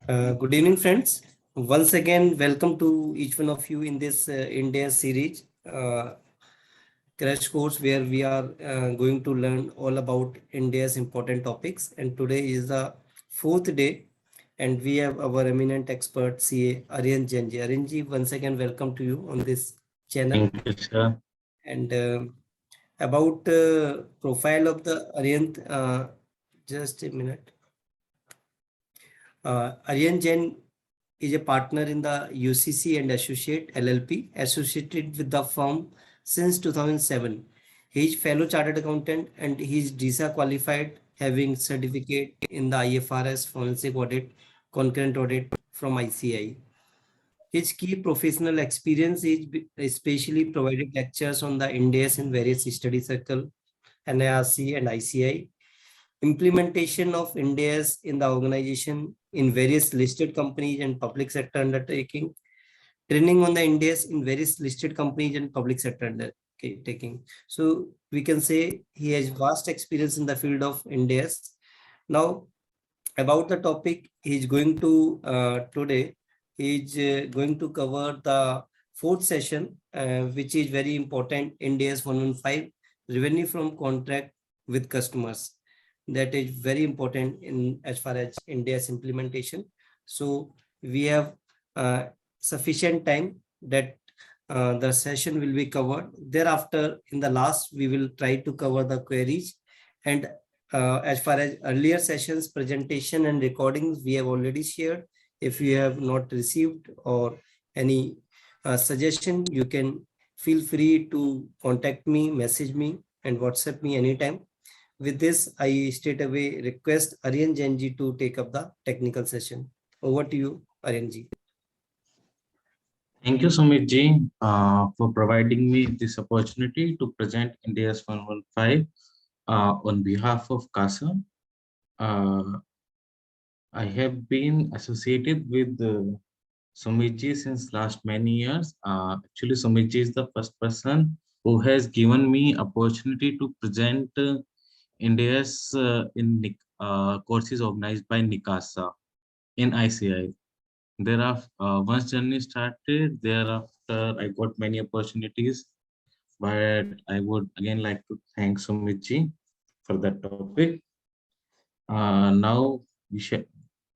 Good evening, friends. Once again, welcome to each one of you in this India series crash course where we are going to learn all about India's important topics. And today is the fourth day, and we have our eminent expert CA Aryan Janji. Aryanji, once again, welcome to you on this channel. Thank you, sir. And about profile of the Aryan, just a minute. Aryan Jain is a partner in the UCC and Associate LLP, associated with the firm since 2007. He is fellow chartered accountant and he is DISA qualified, having certificate in the IFRS forensic audit, concurrent audit from ICI. His key professional experience is especially provided lectures on the Indias in various study circle, NIRC and ICI, implementation of Indias in the organization in various listed companies and public sector undertaking, training on the Indias in various listed companies and public sector undertaking. So we can say he has vast experience in the field of Indias. Now, about the topic he is going to today, he is going to cover the fourth session, which is very important, India's 115, revenue from contract with customers. That is very important in as far as India's implementation. So we have sufficient time that the session will be covered. Thereafter, in the last, we will try to cover the queries. And as far as earlier sessions, presentation and recordings, we have already shared. If you have not received or any suggestion, you can feel free to contact me, message me, and WhatsApp me anytime. With this, I straight away request Aryan Jainji to take up the technical session. Over to you, Aryanji. Thank you, Sumit ji, for providing me this opportunity to present India's 115 on behalf of CASA. I have been associated with Sumit ji since last many years. Actually, Sumit ji is the first person who has given me opportunity to present India's courses organized by NICASA in ICI. Thereafter, once journey started, thereafter I got many opportunities, but I would again like to thank Sumit ji for that topic. Now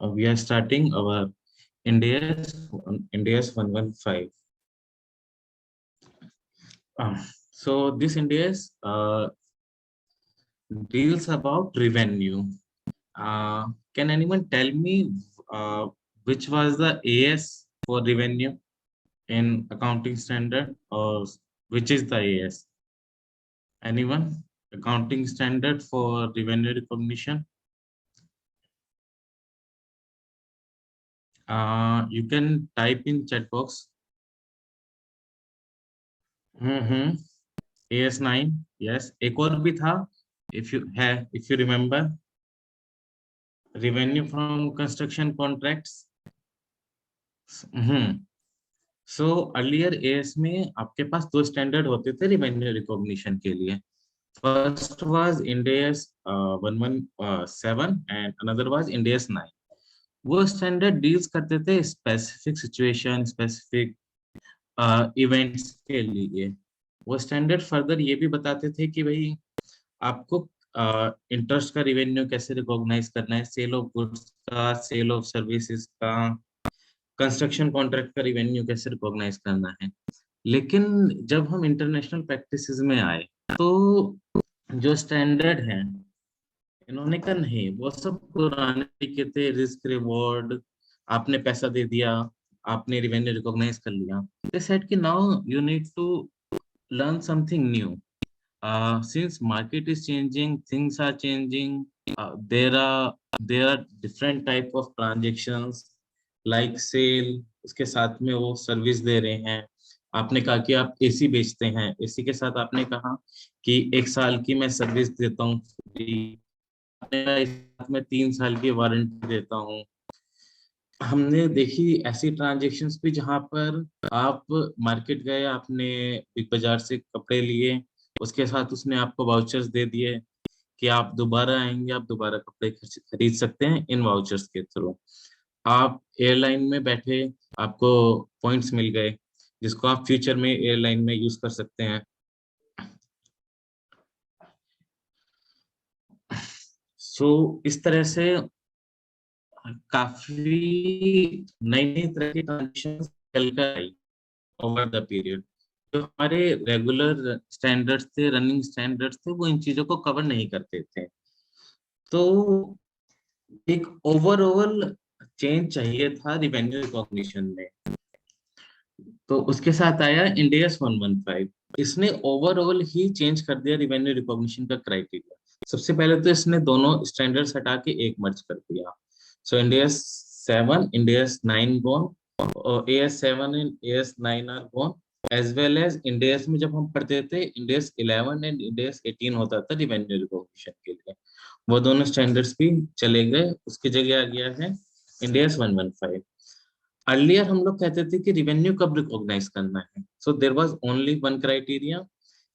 we are starting our India's 115. So this India's deals about revenue. Can anyone tell me which was the AS for revenue in accounting standard, or which is the AS? Anyone? Accounting standard for revenue recognition? You can type in chat box. AS9, yes. एक और भी था, if you remember, revenue from construction contracts. So earlier AS में आपके पास दो standard होते थे revenue recognition के लिए. First was India's 117 and another was India's 9. वो स्टैंडर्ड डील्स करते थे स्पेसिफिक सिचुएशन, स्पेसिफिक इवेंट्स के लिए. वो स्टैंडर्ड फर्दर ये भी बताते थे कि भाई आपको इंटरेस्ट का रेवेन्यू कैसे रिकॉग्नाइज करना है, सेल ऑफ गुड्स का, सेल ऑफ सर्विसेज का, कंस्ट्रक्शन कॉन्ट्रैक्ट का रेवेन्यू कैसे रिकॉग्नाइज करना है. लेकिन जब हम इंटरनेशनल प्रैक्टिसेस में आए तो जो स्टैंडर्ड है इन्होंने कहा नहीं, वो सब पुराने तरीके थे, रिस्क रिवॉर्ड, आपने पैसा दे दिया, आपने रेवेन्यू रिकॉग्नाइज कर लिया. दे सेड कि now you need to learn something new. Since market is changing, things are changing, there are different type of transactions like sale, उसके साथ में वो सर्विस दे रहे हैं. आपने कहा कि आप एसी बेचते हैं, एसी के साथ आपने कहा कि 1 साल की मैं सर्विस देता हूँ, मैं 3 साल की वारंटी देता हूँ. हमने देखी ऐसी ट्रांजेक्शन्स भी जहां पर आप मार्केट गए, आपने बिग बाजार से कपड़े लिए, उसके साथ उसने आपको वाउचर्स दे दिए कि आप दोबारा आएंगे, आप दोबारा कपड़े खरीद सकते हैं इन वाउचर्स के थ्रू. आप एयरलाइन में बैठे, आपको पॉइंट्स मिल गए जिसको आप फ्यूचर में एयरलाइन में यूज कर सकते हैं। सो इस तरह से काफी नई नई तरह की ट्रांजेक्शन चल कर आई ओवर द पीरियड। जो हमारे रेगुलर स्टैंडर्ड्स थे, रनिंग स्टैंडर्ड्स थे, वो इन चीजों को कवर नहीं करते थे। तो एक ओवरऑल चेंज चाहिए था रिवेन्यू रिकॉग्निशन में। तो उसके साथ आया इंडियस 115। इसने ओवरऑल ही चेंज कर दिया रिवेन्यू रिकॉग्निशन का क्राइटेरिया। सबसे पहले तो इसने दोनों स्टैंडर्ड्स हटा के एक मर्ज कर दिया। सो इंडियस 7, इंडियस 9 गॉन, और AS 7 and AS 9 are gone, as well as Ind AS में जब हम पढ़ते थे इंडियस 11 एंड इंडियस 18 होता था रिवेन्यू रिकॉग्निशन के लिए, वो दोनों स्टैंडर्ड्स भी चले गए। उसकी जगह आ गया है इंडियस 115। अर्लियर हम लोग कहते थे कि रिवेन्यू कब रिकॉग्नाइज करना है, so there was only one criteria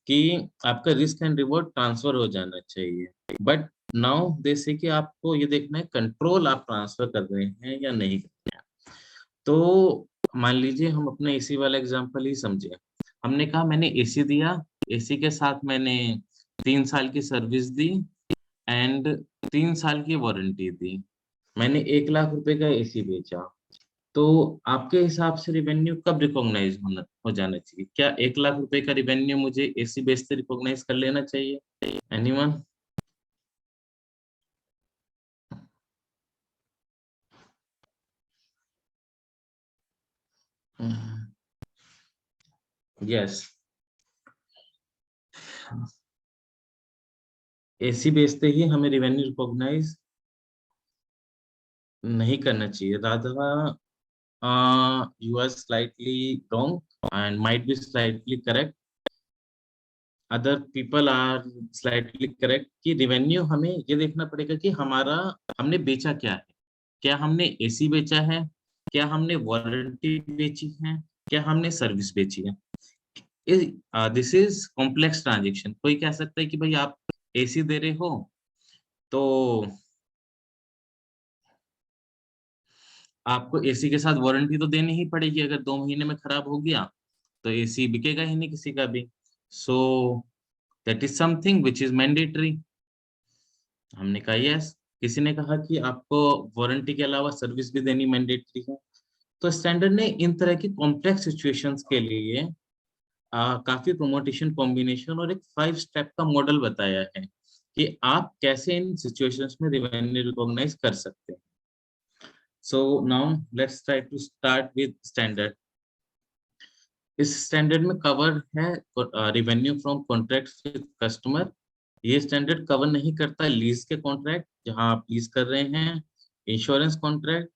कि आपका रिस्क एंड रिवॉर्ड ट्रांसफर हो जाना चाहिए। बट नाउ जैसे कि आपको ये देखना है कंट्रोल आप ट्रांसफर कर रहे हैं या नहीं कर रहे हैं। तो मान लीजिए हम अपना एसी वाला एग्जांपल ही समझे। हमने कहा मैंने एसी दिया, एसी के साथ मैंने 3 साल की सर्विस दी एंड 3 साल की वारंटी दी। मैंने 1 लाख रुपए का एसी बेचा। तो आपके हिसाब से रिवेन्यू कब रिकॉग्नाइज हो जाना चाहिए? क्या 1 लाख रुपए का रिवेन्यू मुझे एसी बेस से रिकॉग्नाइज कर लेना चाहिए? एनीवन? यस, एसी बेचते ही हमें रिवेन्यू रिकॉग्नाइज नहीं करना चाहिए। Radha you are slightly wrong and might be slightly correct. Other people are slightly correct कि रिवेन्यू हमें ये देखना पड़ेगा कि हमारा हमने बेचा क्या है। क्या हमने एसी बेचा है, क्या हमने वारंटी बेची है, क्या हमने सर्विस बेची है? This is complex transaction. कोई कह सकता है कि भाई आप एसी दे रहे हो तो आपको एसी के साथ वारंटी तो देनी ही पड़ेगी। अगर 2 महीने में खराब हो गया तो एसी बिकेगा ही नहीं किसी का भी। सो that is something which is mandatory. हमने कहा यस। किसी ने कहा कि आपको वारंटी के अलावा सर्विस भी देनी मैंडेटरी है। तो स्टैंडर्ड ने इन तरह की कॉम्प्लेक्स सिचुएशंस के लिए काफी प्रोमोटेशन कॉम्बिनेशन और एक 5 स्टेप का मॉडल बताया है कि आप कैसे इन सिचुएशंस में रिवेन्यू रिकॉग्नाइज कर सकते हैं। So now let's try to start with standard. इस स्टैंडर्ड में कवर है revenue from contract with customer. ये स्टैंडर्ड कवर नहीं करता लीज के कॉन्ट्रैक्ट जहां आप लीज कर रहे हैं, insurance contract,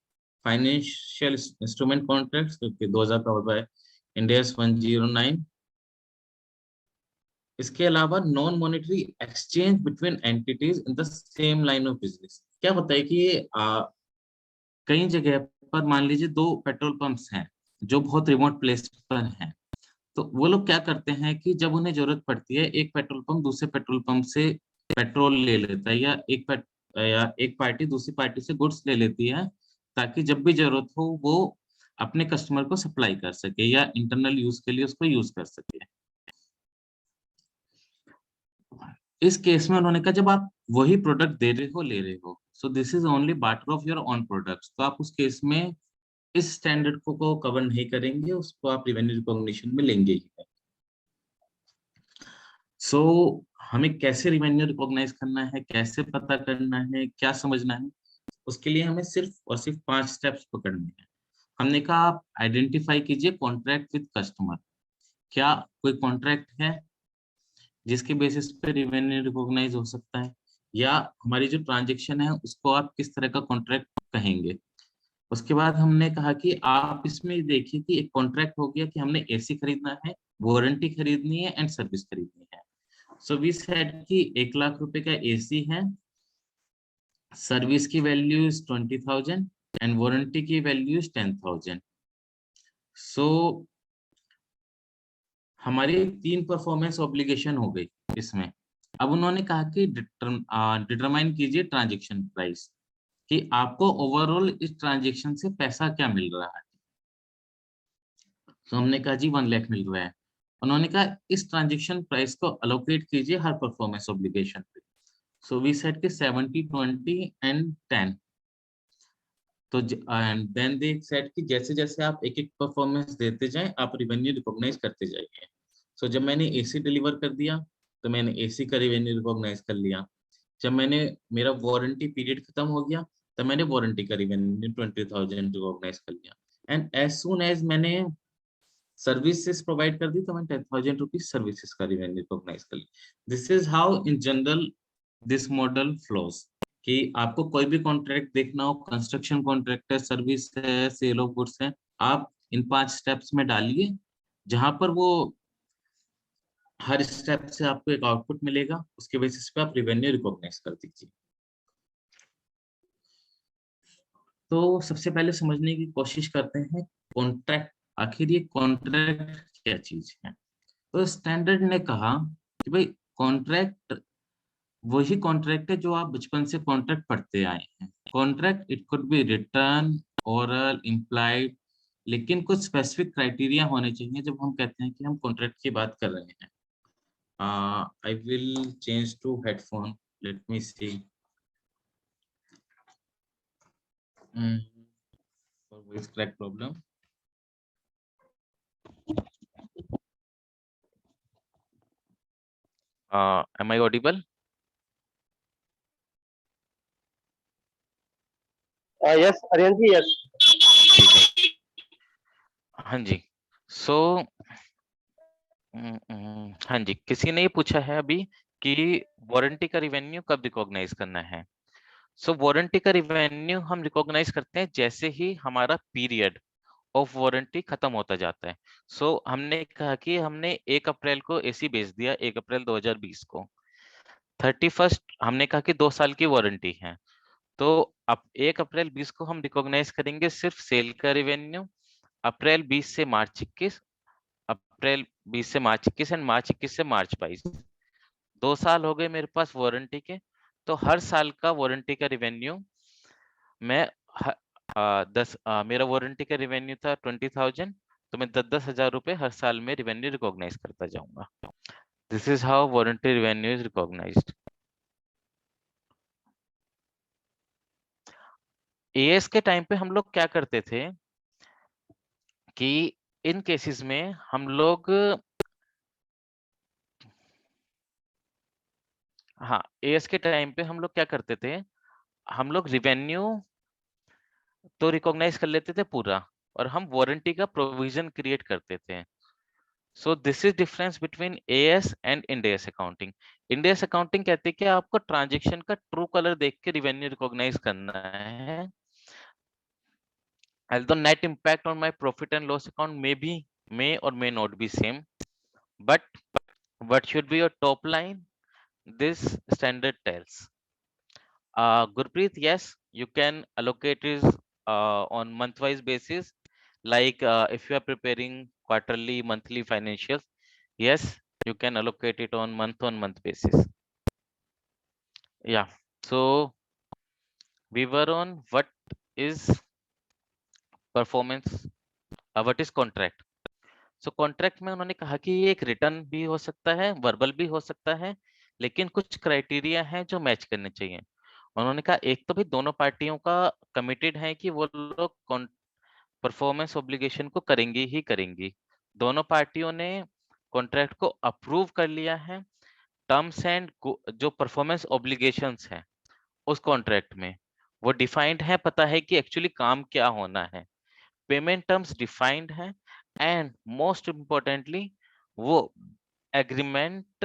financial instrument contracts क्योंकि 2000 कवर बाय इंडियस 109। इसके अलावा non monetary exchange between entities in the same line of business. क्या होता है कि कई जगह पर मान लीजिए 2 पेट्रोल पंप्स हैं जो बहुत रिमोट प्लेस पर हैं। तो वो लोग क्या करते हैं कि जब उन्हें जरूरत पड़ती है, एक पेट्रोल पंप दूसरे पेट्रोल पंप से पेट्रोल ले लेता है, या एक पार्टी दूसरी पार्टी से गुड्स ले लेती है ताकि जब भी जरूरत हो वो अपने कस्टमर को सप्लाई कर सके या इंटरनल यूज के लिए उसको यूज कर सके। इस केस में उन्होंने कहा जब आप वही प्रोडक्ट दे रहे हो, ले रहे हो, सो this is only barter of your on products, तो आप उस केस में इस स्टैंडर्ड को कवर नहीं करेंगे, उसको आप रेवेन्यू रिकॉग्निशन में लेंगे ही नहीं। सो हमें कैसे रिवेन्यू रिकॉग्नाइज करना है, कैसे पता करना है, क्या समझना है, उसके लिए हमें सिर्फ और सिर्फ 5 स्टेप्स पकड़ने हैं। हमने कहा आप आइडेंटिफाई कीजिए कॉन्ट्रैक्ट विद कस्टमर। क्या कोई कॉन्ट्रैक्ट है जिसके बेसिस पे रेवेन्यू रिकॉग्नाइज हो सकता है, या हमारी जो ट्रांजेक्शन है उसको आप किस तरह का कॉन्ट्रैक्ट कहेंगे? उसके बाद हमने कहा कि आप इसमें देखिए कि एक कॉन्ट्रैक्ट हो गया कि हमने एसी खरीदना है, वारंटी खरीदनी है एंड सर्विस खरीदनी है। सो वी सेड कि 1 लाख रुपए का एसी है, सर्विस की वैल्यू इज 20,000 एंड वारंटी की वैल्यू इज 10,000। सो हमारी 3 परफॉर्मेंस ऑब्लिगेशन हो गई इसमें। अब उन्होंने कहा कि डिटरमाइन कीजिए ट्रांजेक्शन प्राइस। कि आपको ओवरऑल इस ट्रांजेक्शन से पैसा क्या मिल रहा है। तो हमने कहा जी 1 लाख मिल रहा है। उन्होंने कहा इस ट्रांजेक्शन प्राइस को अलोकेट कीजिए हर परफॉर्मेंस ऑब्लिगेशन पे। सो वी सेड कि 70 20 एंड 10। तो एंड देन दे सेड कि जैसे जैसे आप एक एक परफॉर्मेंस देते जाएं आप रिवेन्यू रिकॉग्नाइज करते जाइए। सो जब मैंने एसी डिलीवर कर दिया तो मैंने एसी का रिवेन्यू रिकॉग्नाइज कर लिया। जब मैंने मेरा वारंटी पीरियड खत्म हो गया तो मैंने वारंटी का रिवेन्यू 20,000 रिकॉग्नाइज कर लिया। एंड एज सून एज मैंने सर्विसेज प्रोवाइड कर दी तो मैंने 10,000 रुपीज सर्विसेज का रिवेन्यू रिकॉग्नाइज कर लिया। This is how in general this model flows. कि आपको कोई भी कॉन्ट्रैक्ट देखना हो, कंस्ट्रक्शन कॉन्ट्रैक्ट है, सर्विस है, सेल ऑफ गुड्स है, आप इन 5 स्टेप्स में डालिए जहां पर वो हर स्टेप से आपको एक आउटपुट मिलेगा, उसके बेसिस पे आप रिवेन्यू रिकॉग्नाइज कर दीजिए। तो सबसे पहले समझने की कोशिश करते हैं कॉन्ट्रैक्ट, आखिर ये कॉन्ट्रैक्ट क्या चीज है। तो स्टैंडर्ड ने कहा कि भाई कॉन्ट्रैक्ट वही कॉन्ट्रैक्ट है जो आप बचपन से कॉन्ट्रैक्ट पढ़ते आए हैं। Contract it could be return, oral, implied, लेकिन कुछ स्पेसिफिक क्राइटेरिया होने चाहिए जब हम कहते हैं कि हम कॉन्ट्रैक्ट की बात कर रहे हैं। I will change to headphone, let me see for voice crack problem. Am I audible? Yes, Aryanji, yes. ठीक है, हाँ जी। सो हाँ जी, किसी ने ये पूछा है अभी कि वारंटी का रिवेन्यू कब रिकॉग्नाइज करना है। सो वारंटी का रिवेन्यू हम रिकॉग्नाइज करते हैं जैसे ही हमारा पीरियड ऑफ वारंटी खत्म होता जाता है। सो हमने कहा कि हमने 1 अप्रैल को एसी बेच दिया, 1 अप्रैल 2020 को। 31 हमने कहा कि 2 साल की वारंटी है, तो अब 1 अप्रैल 20 को हम रिकॉग्नाइज करेंगे सिर्फ सेल का रिवेन्यू। अप्रैल 20 से मार्च 21, अप्रैल 20 से मार्च 21 एंड मार्च 21 से मार्च 22। 2 साल हो गए मेरे पास वारंटी के, तो हर साल का वारंटी का रिवेन्यू मैं मेरा वारंटी का रिवेन्यू था 20,000, तो मैं 10,000 रुपए हर साल में रिवेन्यू रिकॉग्नाइज करता जाऊंगा। This is how warranty revenue is recognised. AS के टाइम पे हम लोग क्या करते थे कि इन केसेस में हम लोग, हाँ, एएस के टाइम पे हम लोग क्या करते थे, हम लोग रिवेन्यू तो रिकॉग्नाइज कर लेते थे पूरा, और हम वारंटी का प्रोविजन क्रिएट करते थे। So this is difference between AS and Ind AS accounting. Ind AS accounting कहते हैं कि आपको ट्रांजैक्शन का ट्रू कलर देख के रिवेन्यू रिकॉग्नाइज करना है। although net impact on my profit and loss account may or may not be same, but what should be your top line, this standard tells. Gurpreet, yes, you can allocate it on month-wise basis. Like if you are preparing quarterly, monthly financials, yes, you can allocate it on month basis. Yeah. So we were on what is performance, what is contract. So contract में उन्होंने कहा कि ये एक return भी हो सकता है, वर्बल भी हो सकता है, लेकिन कुछ क्राइटेरिया हैं जो मैच करने चाहिए। उन्होंने कहा एक तो भी दोनों पार्टियों का कमिटेड है कि वो लोग परफॉर्मेंस ऑब्लिगेशन को करेंगी ही करेंगी। दोनों पार्टियों ने कॉन्ट्रैक्ट को अप्रूव कर लिया है। टर्म्स एंड जो परफॉर्मेंस ऑब्लिगेशंस है उस कॉन्ट्रैक्ट में वो डिफाइंड है, पता है कि एक्चुअली काम क्या होना है, पेमेंट टर्म्स डिफाइंड है, एंड मोस्ट इम्पोर्टेंटली वो एग्रीमेंट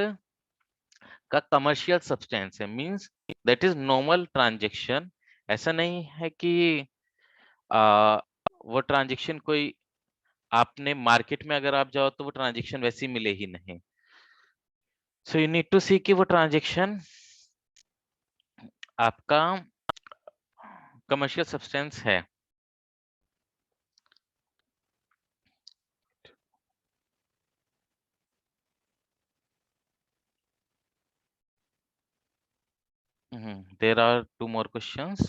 का कमर्शियल सब्सटेंस है, means that is normal transaction. ऐसा नहीं है कि वो ट्रांजैक्शन कोई आपने मार्केट में अगर आप जाओ तो वो ट्रांजैक्शन वैसी मिले ही नहीं। So you need to see कि वो ट्रांजैक्शन आपका कमर्शियल सब्सटेंस है। There are 2 more questions.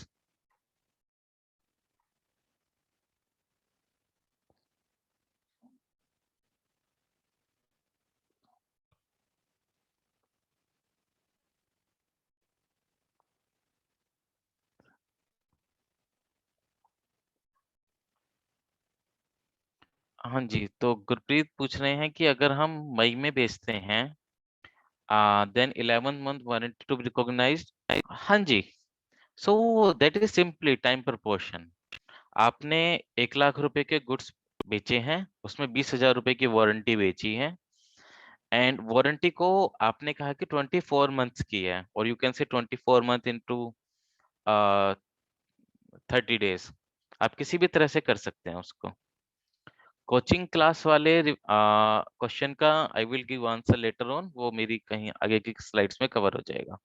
हाँ जी, तो गुरप्रीत पूछ रहे हैं कि अगर हम मई में बेचते हैं then 11 month warranty to be recognized. हाँ जी, so that is simply time proportion. आपने 1 लाख रुपए के गुड्स बेचे हैं, उसमें 20,000 रुपए की वारंटी बेची है, एंड वारंटी को आपने कहा कि 24 मंथ्स की है, और you can say 24 month into 30 days, आप किसी भी तरह से कर सकते हैं उसको। कोचिंग क्लास वाले क्वेश्चन का I will give answer later on, वो मेरी कहीं आगे की स्लाइड्स में कवर हो जाएगा।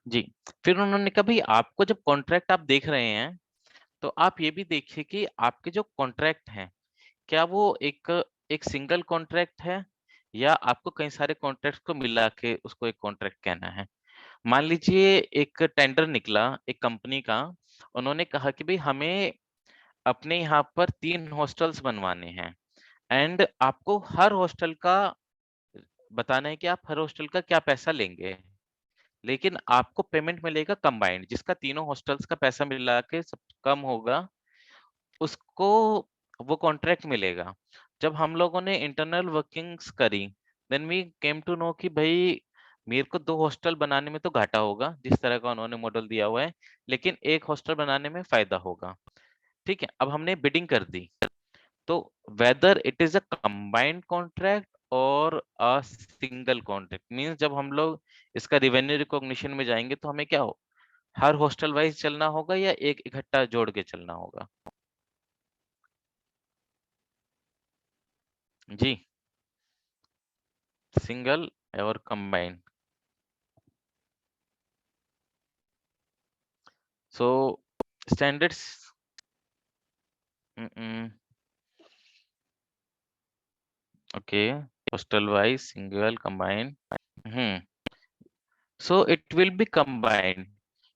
जी, फिर उन्होंने कहा भाई आपको जब कॉन्ट्रैक्ट आप देख रहे हैं तो आप ये भी देखिए कि आपके जो कॉन्ट्रैक्ट हैं क्या वो एक एक सिंगल कॉन्ट्रैक्ट है या आपको कई सारे कॉन्ट्रैक्ट को मिला के उसको एक कॉन्ट्रैक्ट कहना है। मान लीजिए एक टेंडर निकला एक कंपनी का, उन्होंने कहा कि भाई हमें अपने यहाँ पर 3 हॉस्टल्स बनवाने हैं, एंड आपको हर हॉस्टल का बताना है कि आप हर हॉस्टल का क्या पैसा लेंगे, लेकिन आपको पेमेंट मिलेगा कंबाइंड, जिसका तीनों हॉस्टल्स का पैसा मिला के सब कम होगा, उसको वो कॉन्ट्रैक्ट मिलेगा। जब हम लोगों ने इंटरनल वर्किंग्स करी, then we came to know कि भाई मेरे को 2 हॉस्टल बनाने में तो घाटा होगा, जिस तरह का उन्होंने मॉडल दिया हुआ है, लेकिन एक हॉस्टल बनाने में फायदा होगा। ठीक है, अब हमने बिडिंग कर दी, तो whether it is a combined contract और अ सिंगल कॉन्ट्रैक्ट मींस जब हम लोग इसका रेवेन्यू रिकॉग्निशन में जाएंगे तो हमें क्या हो, हर हॉस्टल वाइज चलना होगा या एक इकट्ठा जोड़ के चलना होगा। जी, सिंगल और combined. So standards okay, hostel wise single combined. Hmm so it will be combined,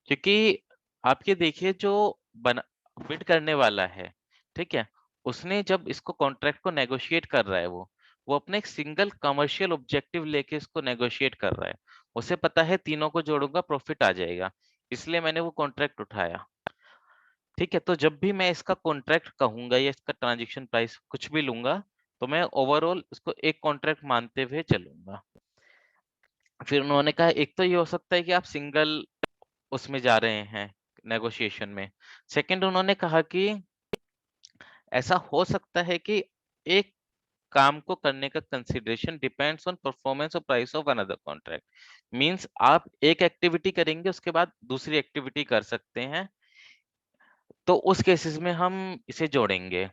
क्योंकि आप ये देखिए जो बना बिड करने वाला है, ठीक है, उसने जब इसको कॉन्ट्रैक्ट को नेगोशिएट कर रहा है, वो अपने एक सिंगल कमर्शियल ऑब्जेक्टिव लेके इसको नेगोशिएट कर रहा है, उसे पता है तीनों को जोड़ूंगा प्रॉफिट आ जाएगा, इसलिए मैंने वो कॉन्ट्रैक्ट उठाया। ठीक है, तो जब भी मैं इसका कॉन्ट्रैक्ट कहूंगा या इसका ट्रांजेक्शन प्राइस कुछ भी लूंगा, तो मैं ओवरऑल इसको एक कॉन्ट्रैक्ट मानते हुए चलूंगा। फिर उन्होंने कहा एक तो ये हो सकता है कि आप सिंगल उसमें जा रहे हैं नेगोशिएशन में। सेकंड उन्होंने कहा कि ऐसा हो सकता है कि एक काम को करने का कंसिडरेशन डिपेंड्स ऑन परफॉर्मेंस और price of another contract, means आप एक एक्टिविटी करेंगे उसके बाद दूसरी एक्टिविटी कर सकते हैं, तो उस केसेस में हम इसे जोड़ेंगे।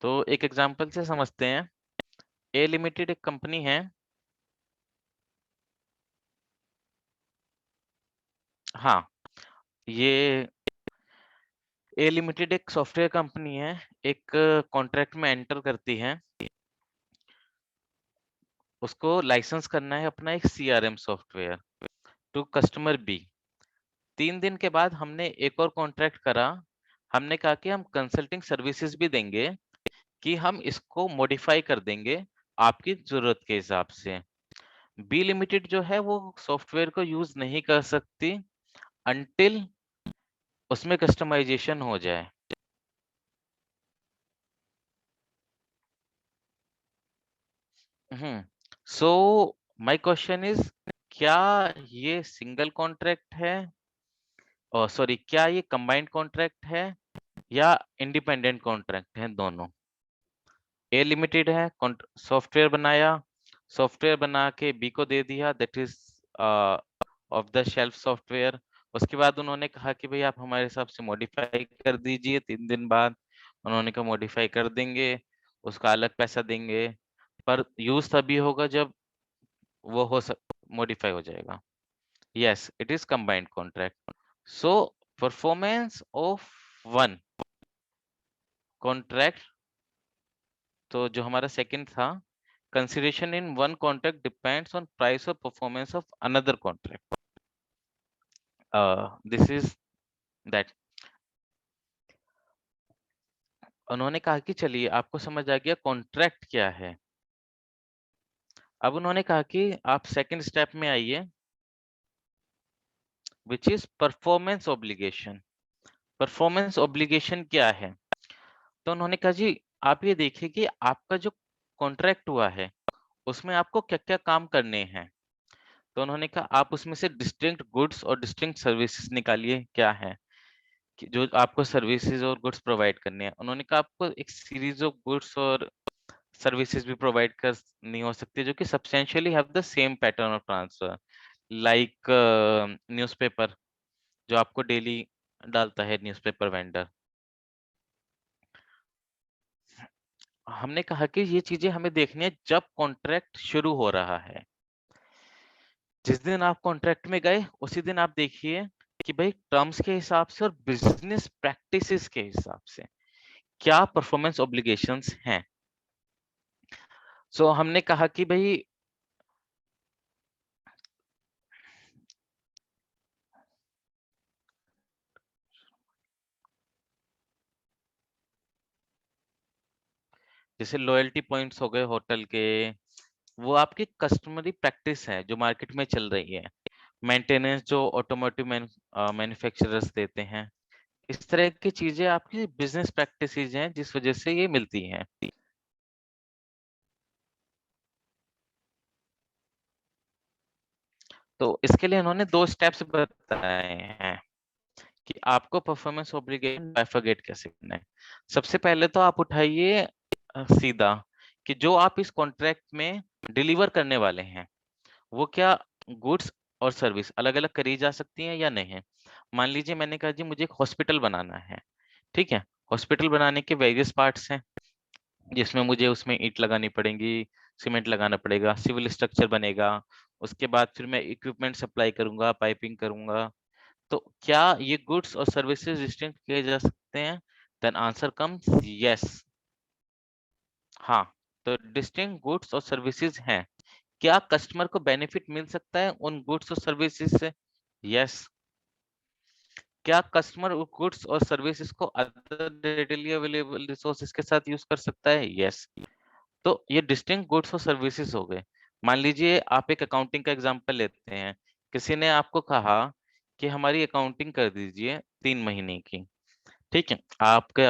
तो एक एग्जांपल से समझते हैं। ए लिमिटेड एक कंपनी है, हाँ, ये ए लिमिटेड एक सॉफ्टवेयर कंपनी है, एक कॉन्ट्रैक्ट में एंटर करती है, उसको लाइसेंस करना है अपना एक CRM software to customer be. 3 दिन के बाद हमने एक और कॉन्ट्रैक्ट करा, हमने कहा कि हम कंसल्टिंग सर्विसेज भी देंगे, कि हम इसको मॉडिफाई कर देंगे आपकी जरूरत के हिसाब से। बी लिमिटेड जो है वो सॉफ्टवेयर को यूज नहीं कर सकती अनटिल उसमें कस्टमाइजेशन हो जाए। सो माय क्वेश्चन इज, क्या ये सिंगल कॉन्ट्रैक्ट है, और सॉरी क्या ये कंबाइंड कॉन्ट्रैक्ट है या इंडिपेंडेंट कॉन्ट्रैक्ट है? दोनों। ए लिमिटेड है, सॉफ्टवेयर बनाया, सॉफ्टवेयर बना के बी को दे दिया, that is of the shelf software. उसके बाद उन्होंने कहा कि भाई आप हमारे हिसाब से मॉडिफाई कर दीजिए। 3 दिन बाद उन्होंने कहा मॉडिफाई कर देंगे, उसका अलग पैसा देंगे, पर यूज तभी होगा जब वो मॉडिफाई हो जाएगा। Yes, it is combined contract. So performance of one contract, तो जो हमारा सेकंड था, consideration in one contract depends on price or performance of another contract. This is that. उन्होंने कहा कि चलिए आपको समझ आ गया कॉन्ट्रैक्ट क्या है। अब उन्होंने कहा कि आप सेकंड स्टेप में आइए, which is performance obligation. Performance obligation क्या है? तो उन्होंने कहा जी आप ये देखिए कि आपका जो कॉन्ट्रैक्ट हुआ है उसमें आपको क्या क्या काम करने हैं। तो उन्होंने कहा आप उसमें से डिस्टिंक्ट गुड्स और डिस्टिंक्ट सर्विसेज निकालिए क्या है कि जो आपको सर्विसेज और गुड्स प्रोवाइड करने हैं। उन्होंने कहा आपको एक सीरीज ऑफ गुड्स और सर्विसेज भी प्रोवाइड करनी हो सकती है जो कि substantially have the same pattern of transfer, like newspaper जो आपको डेली डालता है न्यूज़पेपर वेंडर। हमने कहा कि ये चीजें हमें देखनी है जब कॉन्ट्रैक्ट शुरू हो रहा है। जिस दिन आप कॉन्ट्रैक्ट में गए उसी दिन आप देखिए कि भाई टर्म्स के हिसाब से और बिजनेस प्रैक्टिसेस के हिसाब से क्या परफॉर्मेंस ऑब्लिगेशंस हैं। सो हमने कहा कि भाई जैसे लॉयल्टी पॉइंट्स हो गए होटल के, वो आपकी कस्टमरी प्रैक्टिस है जो मार्केट में चल रही है। मेंटेनेंस जो ऑटोमोटिव मैन्युफैक्चरर्स देते हैं, इस तरह की चीजें आपकी बिजनेस प्रैक्टिसेस हैं जिस वजह से ये मिलती हैं। तो इसके लिए इन्होंने 2 स्टेप्स बताए हैं कि आपको परफॉर्मेंस ऑब्लिगेशन बाइफरगेट कैसे करना है। सबसे पहले तो आप उठाइए सीधा कि जो आप इस कॉन्ट्रैक्ट में डिलीवर करने वाले हैं वो क्या गुड्स और सर्विस अलग-अलग करी जा सकती हैं या नहीं है। मान लीजिए मैंने कहा जी मुझे एक हॉस्पिटल बनाना है, ठीक है? हॉस्पिटल बनाने के वेरियस पार्ट्स हैं जिसमें मुझे उसमें ईंट लगानी पड़ेंगी, सीमेंट लगाना पड़ेगा, सिविल स्ट्रक्चर बनेगा, उसके बाद फिर मैं इक्विपमेंट सप्लाई करूंगा, पाइपिंग करूंगा। तो क्या ये गुड्स और सर्विसेज डिस्टिंक्ट किए जा सकते हैं? Then answer comes yes. हाँ, तो डिस्टिंक्ट गुड्स और सर्विसेज हैं। क्या कस्टमर को बेनिफिट मिल सकता है उन गुड्स और सर्विसेज से? यस। क्या कस्टमर गुड्स और सर्विसेज को अदर रेडिली अवेलेबल रिसोर्सेज के साथ यूज कर सकता है? यस। तो ये डिस्टिंक्ट गुड्स और सर्विसेज हो गए। मान लीजिए आप एक अकाउंटिंग का एग्जांपल लेते हैं। किसी ने आपको कहा कि हमारी अकाउंटिंग कर दीजिए 3 महीने की, ठीक है? आपके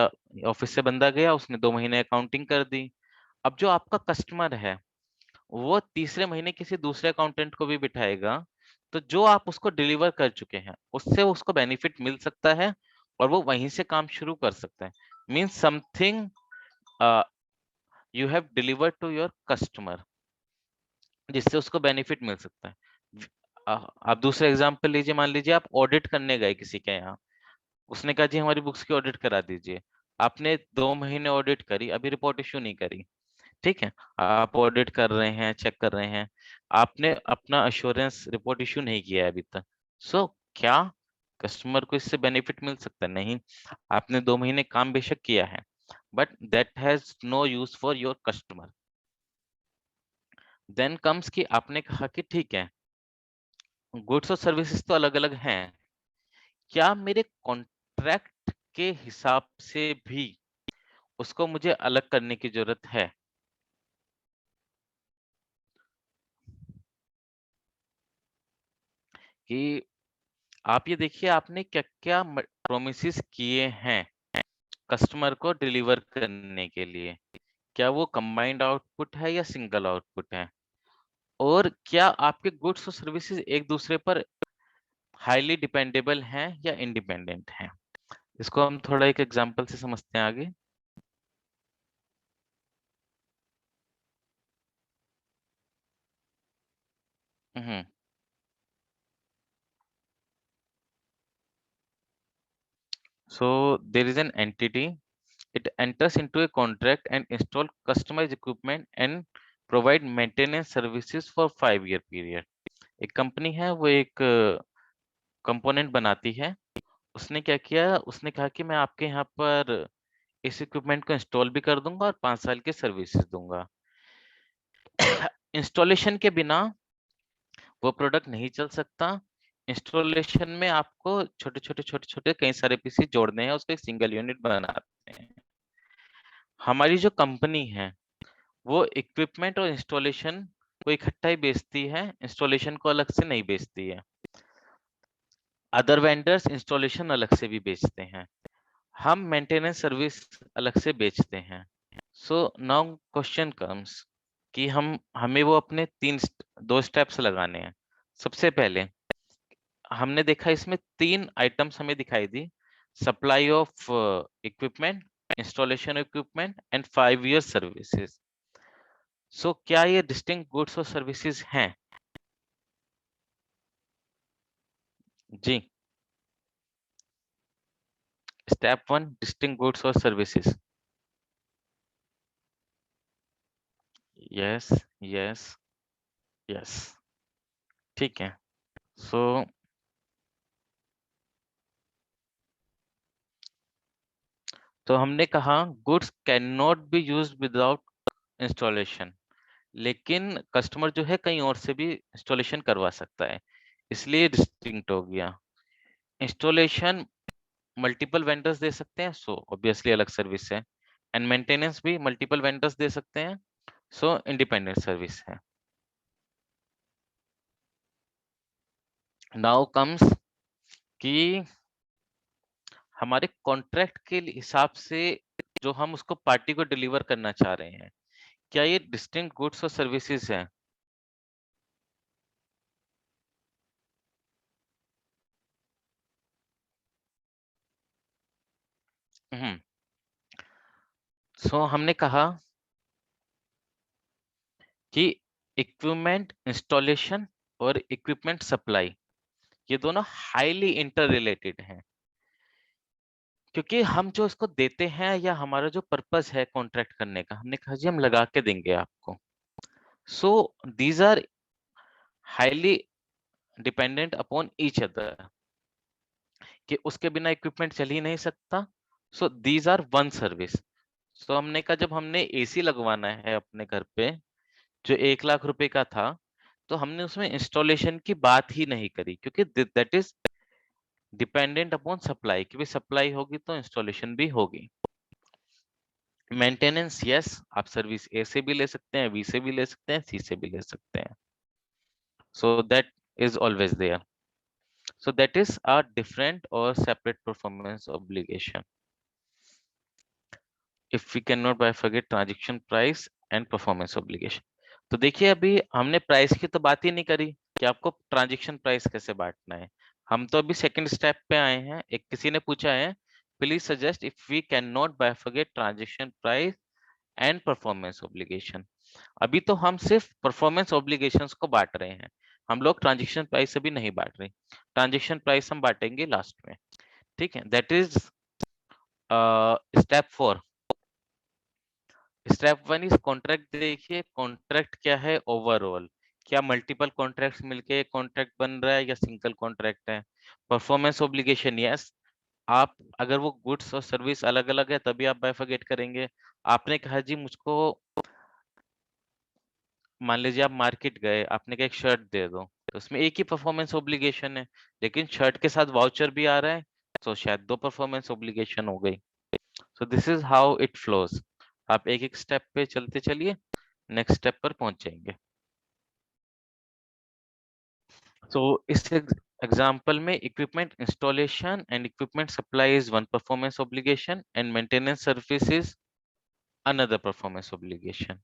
ऑफिस से बंदा गया, उसने 2 महीने अकाउंटिंग कर दी। अब जो आपका कस्टमर है वो तीसरे महीने किसी दूसरे अकाउंटेंट को भी बिठाएगा, तो जो आप उसको डिलीवर कर चुके हैं उससे उसको बेनिफिट मिल सकता है और वो वहीं से काम शुरू कर सकता है। Means something you have delivered to your customer जिससे उसको बेनिफिट मिल सकता है। आप दूसरा एग्जांपल लीजिए, मान लीजिए आप ऑडिट करने गए किसी के यहाँ, उसने कहा जी हमारी बुक्स की ऑडिट करा दीजिए। आपने 2 महीने ऑडिट करी, अभी रिपोर्ट इश्यू नहीं करी, ठीक है? आप ऑडिट कर रहे हैं, चेक कर रहे हैं, आपने अपना अश्योरेंस रिपोर्ट इश्यू नहीं किया है अभी तक। सो क्या कस्टमर को इससे बेनिफिट मिल सकता है? नहीं। आपने 2 महीने काम बेशक किया है, but that has no use for your customer. Then comes कि आपने कहा कि ठीक है, गुड्स और सर्विसेज तो अलग-अलग हैं। क्या मेरे कॉन्ट्रैक्ट के हिसाब से भी उसको मुझे अलग करने की जरूरत है? कि आप ये देखिए आपने क्या-क्या प्रोमिसेस किए हैं कस्टमर को डिलीवर करने के लिए। क्या वो कंबाइंड आउटपुट है या सिंगल आउटपुट है? और क्या आपके गुड्स और सर्विसेज एक दूसरे पर हाईली डिपेंडेबल हैं या इंडिपेंडेंट हैं? इसको हम थोड़ा एक एग्जांपल से समझते हैं आगे। हम्म। So there is an entity, it enters into a contract and install customized equipment and provide maintenance services for 5-year period. एक कंपनी है वो एक कंपोनेंट बनाती है। उसने क्या किया, उसने कहा कि मैं आपके यहाँ पर इस इक्विपमेंट को इंस्टॉल भी कर दूंगा और 5 साल की सर्विसेज दूंगा। इंस्टॉलेशन के बिना वो प्रोडक्ट नहीं चल सकता। इंस्टॉलेशन में आपको छोटे-छोटे कई सारे पीसेस जोड़ने हैं, उसको एक सिंगल यूनिट बनाते हैं। हमारी जो कंपनी है वो इक्विपमेंट और इंस्टॉलेशन को इकट्ठा ही बेचती है, इंस्टॉलेशन को अलग से नहीं बेचती है। अदर वेंडर्स इंस्टॉलेशन अलग से भी बेचते हैं, हम मेंटेनेंस सर्विस अलग से बेचते हैं। सो नाउ क्वेश्चन कम्स कि हमें वो अपने दो स्टेप्स लगाने हैं। सबसे पहले हमने देखा इसमें 3 आइटम्स हमें दिखाई दी, supply of equipment, installation equipment and 5 year services. So क्या ये डिस्टिंक्ट गुड्स और सर्विसेज हैं? जी, स्टेप 1 डिस्टिंक्ट गुड्स और सर्विसेज। यस, यस, यस, ठीक है। सो तो हमने कहा goods can not be used without installation, लेकिन कस्टमर जो है कहीं और से भी इंस्टॉलेशन करवा सकता है, इसलिए डिस्टिंक्ट हो गया। इंस्टॉलेशन मल्टीपल वेंडर्स दे सकते हैं, सो ऑब्वियसली अलग सर्विस है। एंड मेंटेनेंस भी मल्टीपल वेंडर्स दे सकते हैं, सो इंडिपेंडेंट सर्विस है। नाउ कम्स कि हमारे कॉन्ट्रैक्ट के हिसाब से जो हम उसको पार्टी को डिलीवर करना चाह रहे हैं, क्या ये डिस्टिंक्ट गुड्स और सर्विसेज है? सो हमने कहा कि इक्विपमेंट इंस्टॉलेशन और इक्विपमेंट सप्लाई ये दोनों हाईली इंटर रिलेटेड हैं, क्योंकि हम जो इसको देते हैं या हमारा जो पर्पस है कॉन्ट्रैक्ट करने का, हमने कहा जी हम लगा के देंगे आपको। So these are highly dependent upon each other, कि उसके बिना इक्विपमेंट चल ही नहीं सकता। So these are one service. So हमने कहा जब हमने एसी लगवाना है अपने घर पे जो 1 लाख रुपए का था, तो हमने उसमें इंस्टॉलेशन की बात ही नहीं करी, क्योंकि that is dependent upon supply, क्योंकि सप्लाई होगी तो इंस्टॉलेशन भी होगी। मेंटेनेंस यस, आप सर्विस ए से भी ले सकते हैं, बी से भी ले सकते हैं, सी से भी ले सकते हैं, so that is always there. So that is a different और separate performance obligation if we can not bifurcate transaction price and performance obligation. तो देखिए अभी हमने प्राइस की तो बात ही नहीं करी कि आपको ट्रांजैक्शन प्राइस कैसे बांटना है। हम तो अभी सेकंड स्टेप पे आए हैं। एक किसी ने पूछा है please suggest if we can not bifurcate transaction price and performance obligation. अभी तो हम सिर्फ परफॉर्मेंस ऑब्लिगेशंस को बांट रहे हैं, हम लोग ट्रांजैक्शन प्राइस अभी नहीं बांट रहे। ट्रांजैक्शन प्राइस हम बांटेंगे लास्ट में, ठीक है। That is step 4। Step 1 is contract. देखिए कॉन्ट्रैक्ट क्या है ओवरऑल, क्या मल्टीपल कॉन्ट्रैक्ट्स मिलके कॉन्ट्रैक्ट बन रहा है या सिंगल कॉन्ट्रैक्ट है। परफॉर्मेंस ऑब्लिगेशन यस, आप अगर वो गुड्स और सर्विस अलग अलग है तभी आप बाइफरगेट करेंगे। आपने कहा जी मुझको, मान लीजिए आप मार्केट गए, आपने कहा एक शर्ट दे दो, तो उसमें एक ही परफॉर्मेंस ऑब्लिगेशन है, लेकिन शर्ट के साथ वाउचर भी आ रहा है, तो शायद 2 परफॉर्मेंस ऑब्लिगेशन हो गई। सो this is how it flows. आप एक एक स्टेप पे चलते चलिए, नेक्स्ट स्टेप पर पहुंच जाएंगे। तो इस एग्जाम्पल में equipment installation and equipment supply is one performance obligation and maintenance service is another performance obligation.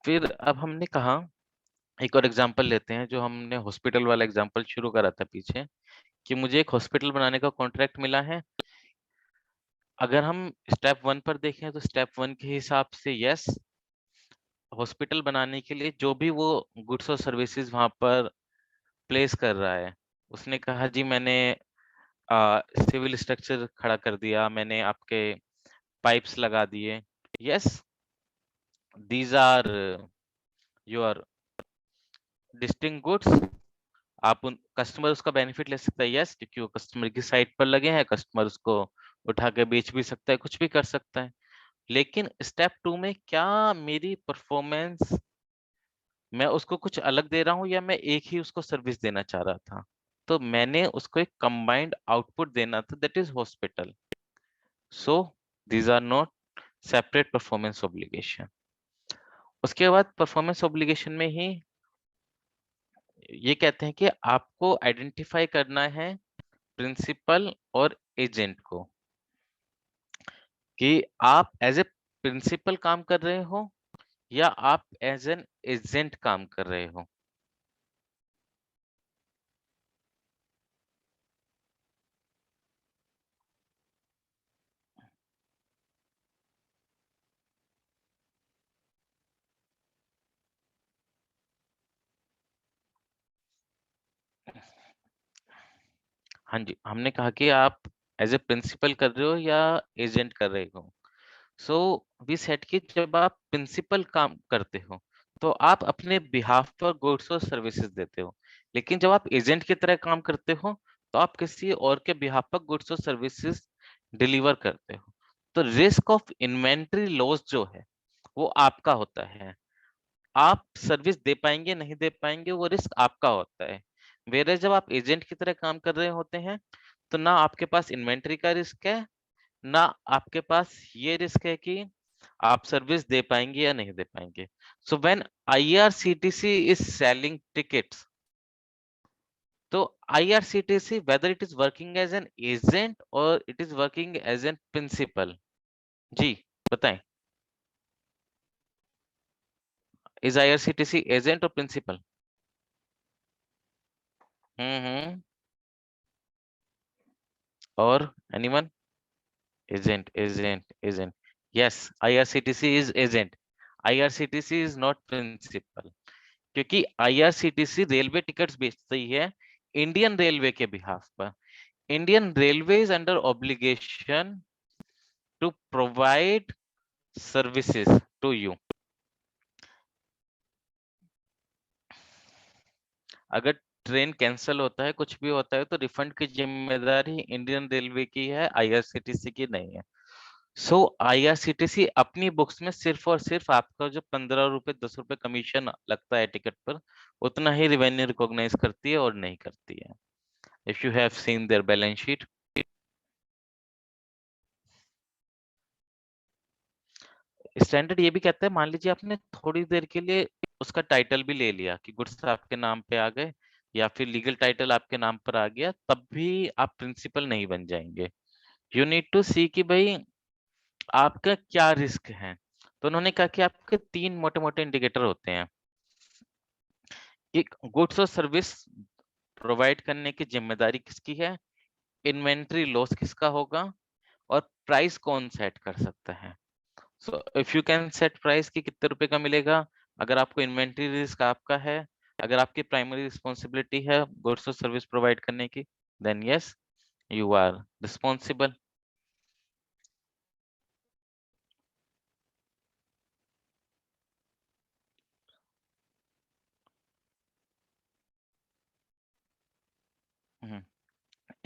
फिर अब हमने कहा एक और एग्जांपल लेते हैं, जो हमने हॉस्पिटल वाला एग्जांपल शुरू करा था पीछे, कि मुझे एक हॉस्पिटल बनाने का कॉन्ट्रैक्ट मिला है। अगर हम स्टेप 1 पर देखें तो स्टेप 1 के हिसाब से यस, हॉस्पिटल बनाने के लिए जो भी वो गुड्स और सर्विसेज वहां पर प्लेस कर रहा है, उसने कहा जी मैंने सिविल स्ट्रक्चर खड़ा कर दिया, मैंने आपके पाइप्स लगा दिए, yes these are your distinct goods. आप उन कस्टमर उसका बेनिफिट ले सकता है यस, क्योंकि वो कस्टमर की साइट पर लगे हैं, कस्टमर उसको उठा के बेच भी सकता है, कुछ भी कर सकता है। लेकिन स्टेप 2 में क्या मेरी परफॉर्मेंस मैं उसको कुछ अलग दे रहा हूँ या मैं एक ही उसको सर्विस देना चाह रहा था, तो मैंने उसको एक कंबाइंड आउटपुट देना था, that is hospital. So these are not separate performance obligation. उसके बाद परफॉर्मेंस ऑब्लिगेशन में ही ये कहते हैं कि आपको आइडेंटिफाई करना है प्रिंसिपल और एजेंट को, कि आप एज ए प्रिंसिपल काम कर रहे हो या आप एज एन एजेंट काम कर रहे हो. हाँ जी, हमने कहा कि आप एज ए प्रिंसिपल कर रहे हो या एजेंट कर रहे हो. सो वी सेट कि जब आप प्रिंसिपल काम करते हो तो आप अपने बिहाफ पर गुड्स और सर्विसेज देते हो, लेकिन जब आप एजेंट की तरह काम करते हो तो आप किसी और के बिहाफ पर गुड्स और सर्विसेज डिलीवर करते हो. तो रिस्क ऑफ इन्वेंट्री लॉस जो है वो आपका होता है. आप सर्विस दे पाएंगे नहीं दे पाएंगे वो रिस्क आपका होता है. वेरे जब आप एजेंट की तरह काम कर रहे होते हैं तो ना आपके पास इन्वेंट्री का रिस्क है, ना आपके पास ये रिस्क है कि आप सर्विस दे पाएंगे या नहीं दे पाएंगे. So when IRCTC is selling tickets, तो IRCTC whether it is working as an agent or it is working as an principal. जी बताएं, इज IRCTC एजेंट और प्रिंसिपल? हम्म. और anyone? Agent. yes, IRCTC is agent. IRCTC is not principal, क्योंकि IRCTC railway tickets बेचती है Indian railway के behalf पर. Indian railway is under obligation to provide services to you. अगर train cancel होता है, कुछ भी होता है, तो रिफंड की जिम्मेदारी इंडियन रेलवे की है, IRCTC की नहीं है. सो IRCTC अपनी बुक्स में सिर्फ और सिर्फ आपका जो 15 रुपए 10 रुपए कमीशन लगता है टिकट पर, उतना ही रिवेन्यू रिकॉग्नाइज करती है और नहीं करती है. If you have seen their balance sheet. Standard ये भी कहता है, मान लीजिए आपने थोड़ी देर के लिए उसका टाइटल भी ले लिया कि गुड्स आपके नाम पे आ गए या फिर लीगल टाइटल आपके नाम पर आ गया, तब भी आप प्रिंसिपल नहीं बन जाएंगे. यू नीड टू सी कि भाई आपका क्या रिस्क है. तो उन्होंने कहा कि आपके 3 मोटे मोटे इंडिकेटर होते हैं. एक, गुड्स और सर्विस प्रोवाइड करने की जिम्मेदारी किसकी है, इन्वेंट्री लॉस किसका होगा, और प्राइस कौन सेट कर सकता है. So if you can set price कि कितने रुपए का मिलेगा, अगर आपको इन्वेंट्री रिस्क आपका है, अगर आपकी प्राइमरी रिस्पॉन्सिबिलिटी है गुड्स और सर्विस प्रोवाइड करने की, then yes you are responsible.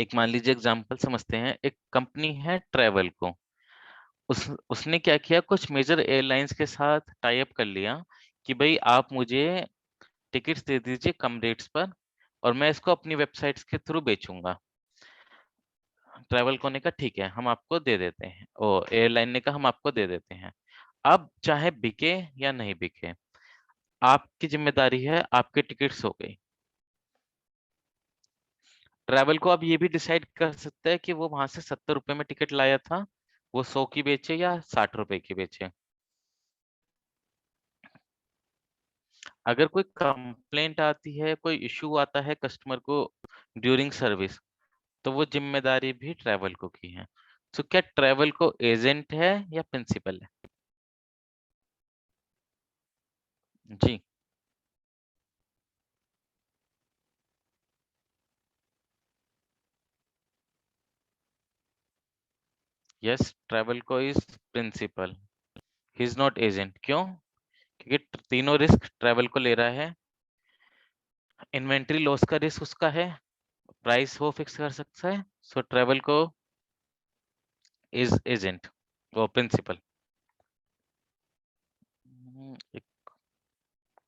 एक मान लीजिए एग्जांपल समझते हैं. एक कंपनी है ट्रेवल को, उसने क्या किया, कुछ मेजर एयरलाइंस के साथ टाई अप कर लिया कि भाई आप मुझे टिकट्स दे दीजिए कम रेट्स पर और मैं इसको अपनी वेबसाइट्स के थ्रू बेचूंगा. ट्रैवल को ने कहा ठीक है हम आपको दे देते हैं, और एयरलाइन ने कहा हम आपको दे देते हैं. अब चाहे बिके या नहीं बिके, आपकी जिम्मेदारी है, आपके टिकट्स हो गई. ट्रैवल को अब ये भी डिसाइड कर सकता है कि वो वहां से 70 रुपए में टिकट लाया था, वो 100 की बेचे या 60 रुपए की बेचे. अगर कोई कंप्लेंट आती है, कोई इशू आता है कस्टमर को ड्यूरिंग सर्विस, तो वो जिम्मेदारी भी ट्रैवल को की है. तो क्या ट्रैवल को एजेंट है या प्रिंसिपल है? जी yes, travel co is principal, he is not agent. क्यों? क्योंकि तीनों रिस्क ट्रैवल को ले रहा है. इन्वेंट्री लॉस का रिस्क उसका है, प्राइस वो फिक्स कर सकता है. सो ट्रैवल को इज एजेंट वो प्रिंसिपल.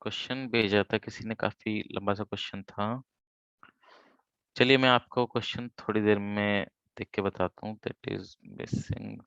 क्वेश्चन भेजा था किसी ने, काफी लंबा सा क्वेश्चन था। चलिए मैं आपको क्वेश्चन थोड़ी देर में देख के बताता हूँ। That is missing.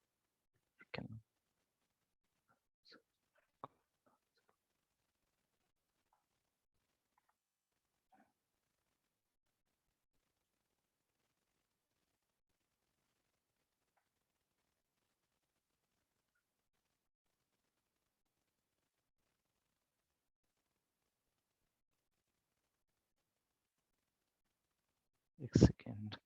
एक सेकेंड।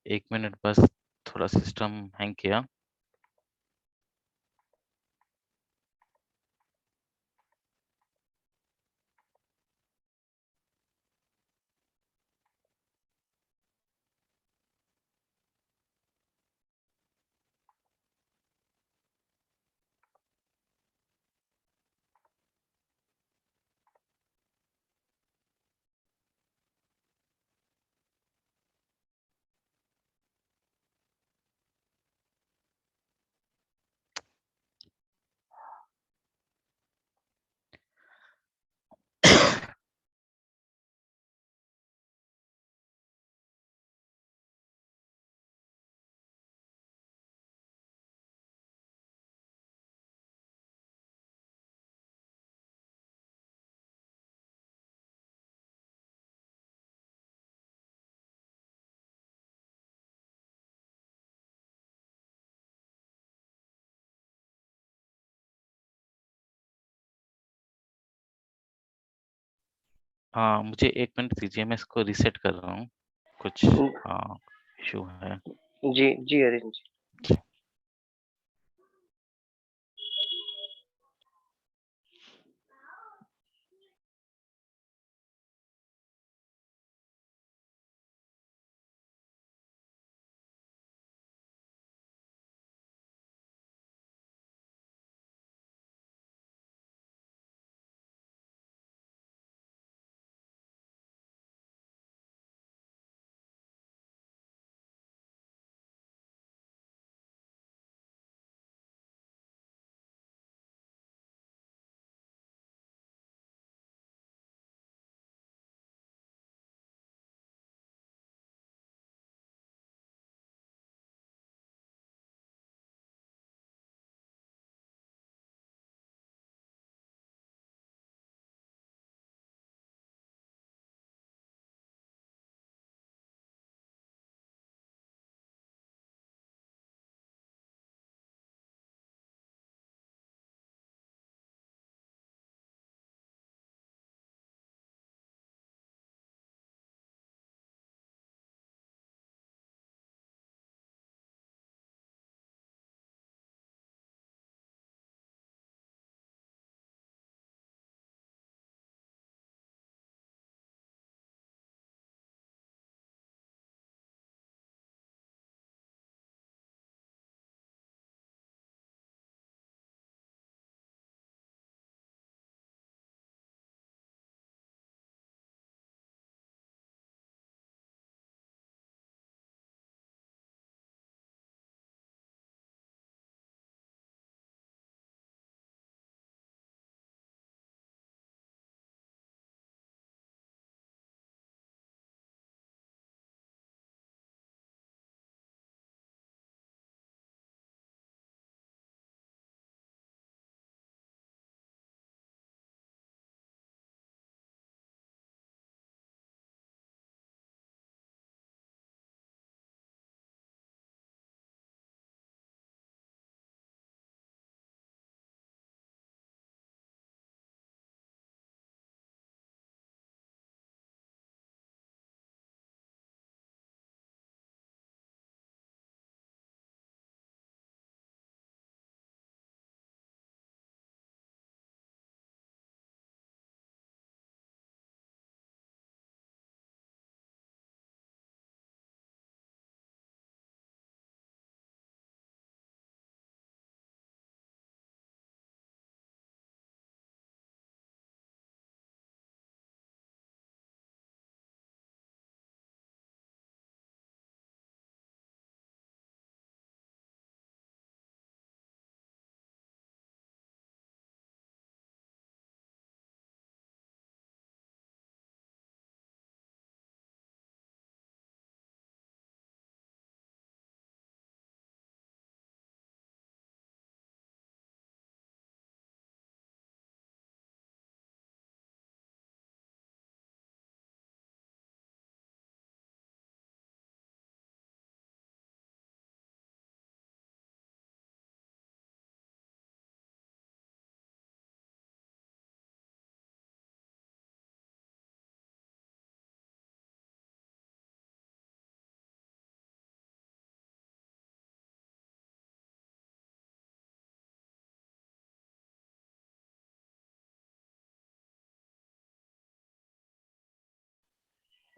एक मिनट बस, थोड़ा सिस्टम हैंग किया। मुझे एक मिनट दीजिए, मैं इसको रीसेट कर रहा हूँ। कुछ इशू है। जी जी Aryan ji.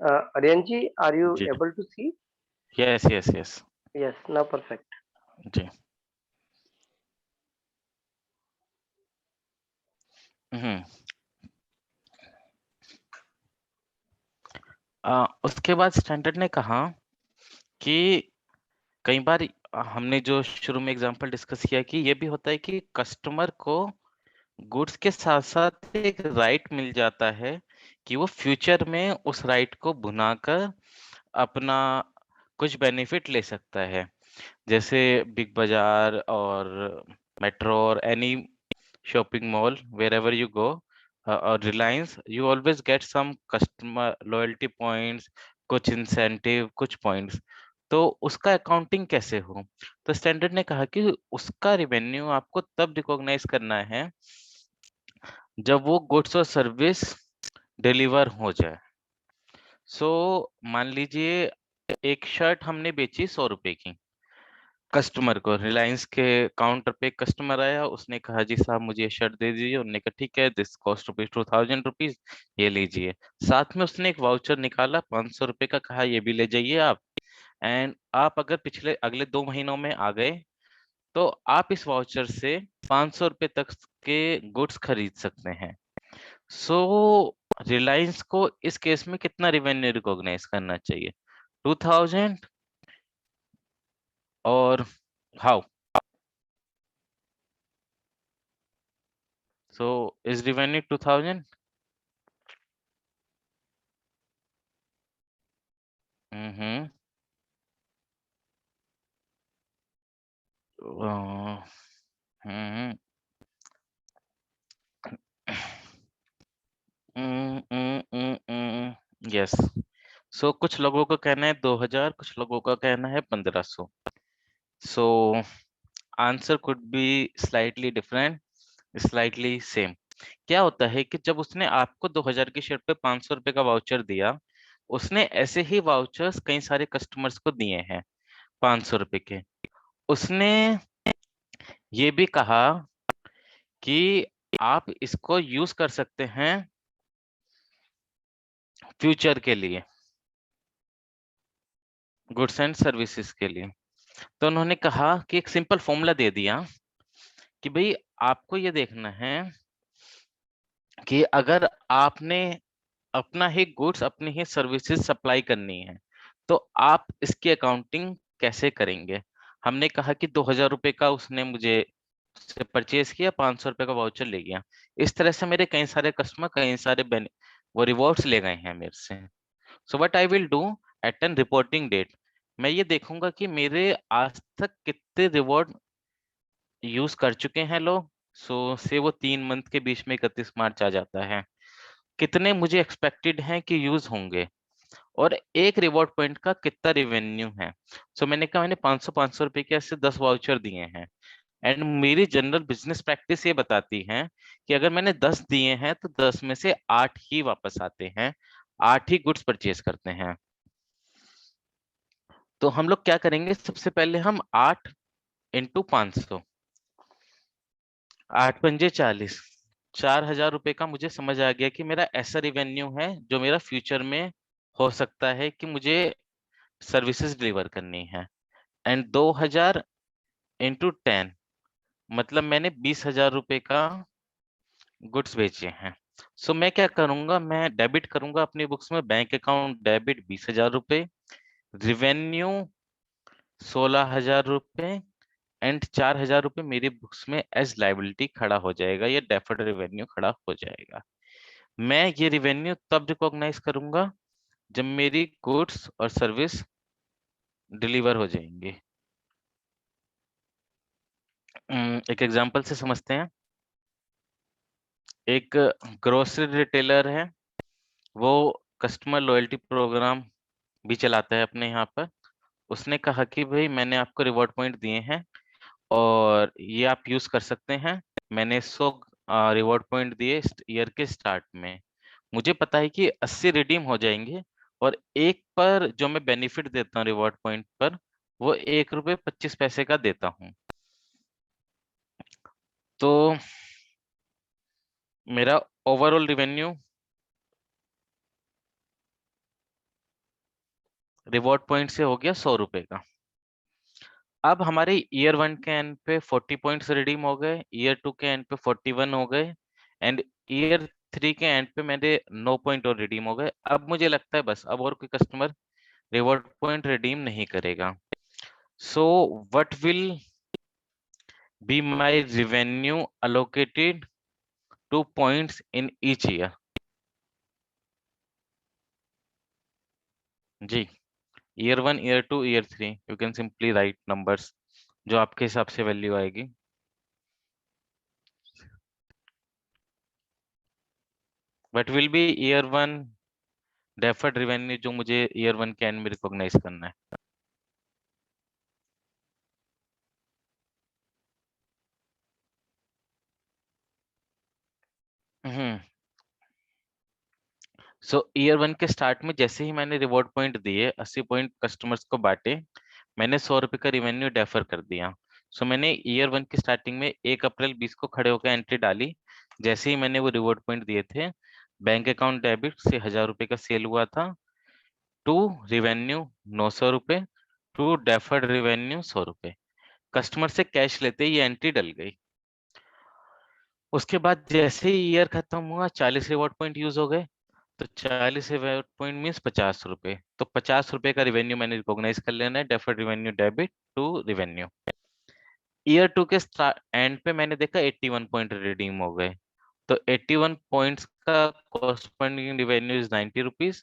Aryan ji, are you जी able to see? Yes yes yes Yes, now perfect. जी हम्म उसके बाद स्टैंडर्ड ने कहा कि कई बार हमने जो शुरू में एग्जांपल डिस्कस किया कि ये भी होता है कि कस्टमर को गुड्स के साथ साथ एक राइट मिल जाता है कि वो फ्यूचर में उस राइट को भुनाकर अपना कुछ बेनिफिट ले सकता है, जैसे बिग बाजार और मेट्रो और any shopping mall wherever you go और Reliance, you always get some customer loyalty points, कुछ इंसेंटिव, कुछ पॉइंट्स। तो उसका अकाउंटिंग कैसे हो? तो स्टैंडर्ड ने कहा कि उसका रिवेन्यू आपको तब रिकॉग्नाइज करना है जब वो गुड्स और सर्विस डिलीवर हो जाए। सो मान लीजिए एक शर्ट हमने बेची 100 रुपए की कस्टमर को, रिलायंस के काउंटर पे कस्टमर आया, उसने कहा जी साहब मुझे ये शर्ट दे दीजिए। उन्होंने कहा ठीक है, दिस कॉस्ट रुपीज 2000 रुपीज, ये लीजिए। साथ में उसने एक वाउचर निकाला 500 रुपए का, कहा ये भी ले जाइए आप। एंड आप अगर पिछले अगले 2 महीनों में आ गए तो आप इस वाउचर से 500 रुपए तक के गुड्स खरीद सकते हैं। सो रिलायंस को इस केस में कितना रिवेन्यू रिकॉग्नाइज करना चाहिए? 2000 और how? So is revenue 2000? Hmm hmm yes. So कुछ लोगों का कहना है 2000, कुछ लोगों का कहना है 1500। So answer could be slightly different, slightly same. क्या होता है कि जब उसने आपको 2000 की शर्ट पे 500 रुपए का वाउचर दिया, उसने ऐसे ही वाउचर्स कई सारे कस्टमर्स को दिए हैं 500 रुपए के। उसने ये भी कहा कि आप इसको यूज कर सकते हैं फ्यूचर के लिए, गुड्स एंड सर्विसेज के लिए। तो उन्होंने कहा कि एक सिंपल फॉर्मूला दे दिया कि भाई आपको ये देखना है कि अगर आपने अपना ही गुड्स अपनी ही सर्विसेज सप्लाई करनी है तो आप इसकी अकाउंटिंग कैसे करेंगे? हमने कहा कि 2000 रुपए का उसने मुझे से परचेज किया, 500 रुपए का वाउचर ले गया। इस तरह से मेरे कई सारे कस्टमर कई सारे वो रिवॉर्ड्स ले गए हैं मेरे से। So what I will do at an reporting date, मैं ये देखूंगा कि मेरे आज तक कितने रिवॉर्ड यूज कर चुके हैं लोग। सो से वो 3 मंथ के बीच में 31 मार्च आ जाता है, कितने मुझे एक्सपेक्टेड हैं कि यूज होंगे, और एक रिवॉर्ड पॉइंट का कितना रिवेन्यू है। सो मैंने कहा मैंने 500 रुपए के ऐसे 10 वाउचर दिए हैं, एंड मेरी जनरल बिजनेस प्रैक्टिस ये बताती है कि अगर मैंने 10 दिए हैं तो 10 में से 8 ही वापस आते हैं, 8 ही गुड्स परचेज करते हैं। तो हम लोग क्या करेंगे, सबसे पहले हम 8 × 500, 8×5 = 40, 4000 रुपए का मुझे समझ आ गया कि मेरा ऐसा रिवेन्यू है जो मेरा फ्यूचर में हो सकता है कि मुझे सर्विसेज डिलीवर करनी है। एंड 2000 × 10, मतलब मैंने 20,000 रुपए का गुड्स बेचे हैं। सो मैं क्या करूंगा, मैं डेबिट करूंगा अपनी बुक्स में, बैंक अकाउंट डेबिट 20,000 रुपए, रिवेन्यू 16,000 रुपए, एंड 4,000 रुपए मेरी बुक्स में एज लाइबिलिटी खड़ा हो जाएगा, या डेफर्ड रेवेन्यू खड़ा हो जाएगा। मैं ये रिवेन्यू तब रिकॉग्नाइज करूंगा जब मेरी गुड्स और सर्विस डिलीवर हो जाएंगे। एक एग्जांपल से समझते हैं। एक ग्रोसरी रिटेलर है, वो कस्टमर लॉयल्टी प्रोग्राम भी चलाता है अपने यहाँ पर। उसने कहा कि भाई मैंने आपको रिवॉर्ड पॉइंट दिए हैं और ये आप यूज कर सकते हैं। मैंने 100 रिवॉर्ड पॉइंट दिए ईयर के स्टार्ट में, मुझे पता है कि 80 रिडीम हो जाएंगे, और एक पर जो मैं बेनिफिट देता हूँ रिवॉर्ड पॉइंट पर, वो 1 रुपये 25 पैसे का देता हूँ। तो मेरा ओवरऑल रिवेन्यू रिवॉर्ड पॉइंट से हो गया 100 रुपए का। अब हमारे ईयर 1 के एंड पे 40 पॉइंट्स रिडीम हो गए, ईयर 2 के एंड पे 41 हो गए, एंड ईयर 3 के एंड पे मेरे 9 पॉइंट और रिडीम हो गए। अब मुझे लगता है बस अब और कोई कस्टमर रिवॉर्ड पॉइंट रिडीम नहीं करेगा। So what will be my revenue allocated to points in each year? जी, year 1, year 2, year 3, you can simply write numbers जो आपके हिसाब से वैल्यू आएगी। What will be year 1 deferred revenue जो मुझे ईयर 1 के एंड में रिकॉग्नाइज करना है? हम्म सो ईयर 1 के स्टार्ट में जैसे ही मैंने रिवॉर्ड पॉइंट दिए, 80 पॉइंट कस्टमर्स को बांटे, मैंने 100 रुपए का रेवेन्यू डेफर कर दिया। सो मैंने ईयर 1 की स्टार्टिंग में 1 अप्रैल 20 को खड़े होकर एंट्री डाली। जैसे ही मैंने वो रिवॉर्ड पॉइंट दिए थे, बैंक अकाउंट डेबिट से 1000 रुपए का सेल हुआ था, टू रेवेन्यू 900 रुपए, टू डेफर्ड रेवेन्यू 100 रुपए। कस्टमर से कैश लेते ही ये एंट्री डल गई। उसके बाद जैसे ही ईयर खत्म हुआ, 40 रिवॉर्ड पॉइंट यूज हो गए, तो 40 रिवॉर्ड पॉइंट मीन्स 50 रुपए। तो 50 रुपए का रिवेन्यू मैंने रिकॉग्नाइज कर लेना है, deferred revenue debit to revenue. Year 2 के एंड पे मैंने देखा 81 पॉइंट रिडीम हो गए, तो 81 पॉइंट्स का कॉरस्पॉन्डिंग रिवेन्यू इज 90 रुपीज।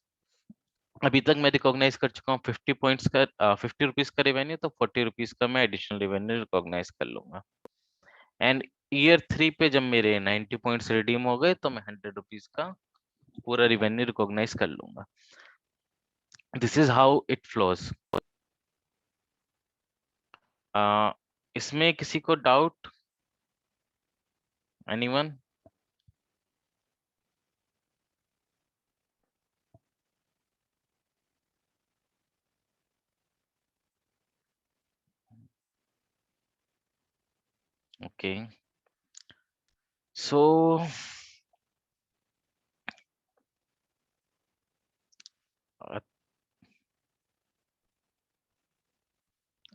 अभी तक मैं रिकॉग्नाइज कर चुका हूँ 50 पॉइंट्स का 50 रुपीज का रिवेन्यू, तो 40 रुपीज का मैं एडिशनल रिवेन्यू रिकॉग्नाइज कर लूंगा। एंड ईयर 3 पे जब मेरे 90 पॉइंट्स रिडीम हो गए, तो मैं 100 रुपीज का पूरा रिवेन्यू रिकॉग्नाइज कर लूंगा। This is how it flows. इसमें किसी को doubt? Anyone? Okay, so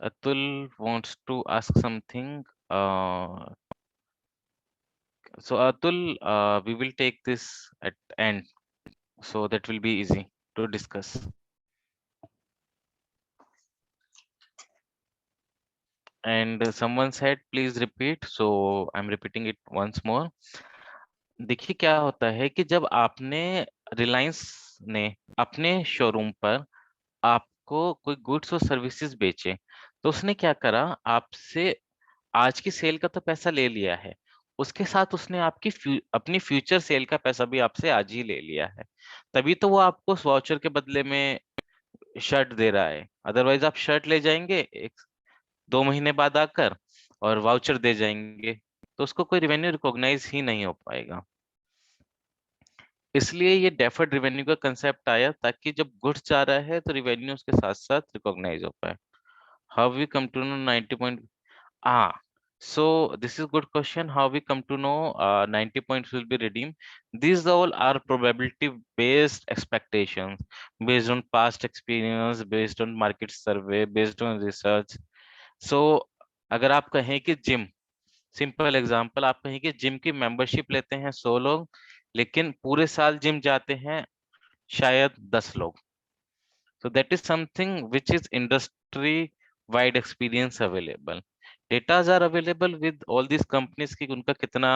Atul wants to ask something. So Atul, we will take this at end, so that will be easy to discuss. And someone said, please repeat. So I'm repeating it once more. देखिए क्या होता है कि जब आपने रिलायंस ने अपने showroom पर आपको कोई गुड्स और सर्विसेज बेचे, तो उसने क्या करा, आपसे आज की सेल का तो पैसा ले लिया है, उसके साथ उसने आपकी अपनी फ्यूचर सेल का पैसा भी आपसे आज ही ले लिया है। तभी तो वो आपको वाउचर के बदले में शर्ट दे रहा है। अदरवाइज आप शर्ट ले जाएंगे 1-2 महीने बाद आकर और वाउचर दे जाएंगे, तो उसको कोई रिवेन्यू रिकॉग्नाइज ही नहीं हो पाएगा। इसलिए ये डेफर्ड रिवेन्यू का कंसेप्ट आया, ताकि जब गुड्स जा रहा है तो रिवेन्यू उसके साथ साथ रिकॉग्नाइज हो पाए। How we come to know 90 point? Ah, so this is good question. How we come to know 90 points will be redeemed? These all are probability based expectations, based on past experience, based on market survey, based on research. So अगर आप कहें कि gym, simple example, आप कहें कि gym की membership लेते हैं 100 लोग, लेकिन पूरे साल जिम जाते हैं शायद 10 लोग, so that is something which is industry wide experience available. Data are available with all these companies कि उनका कितना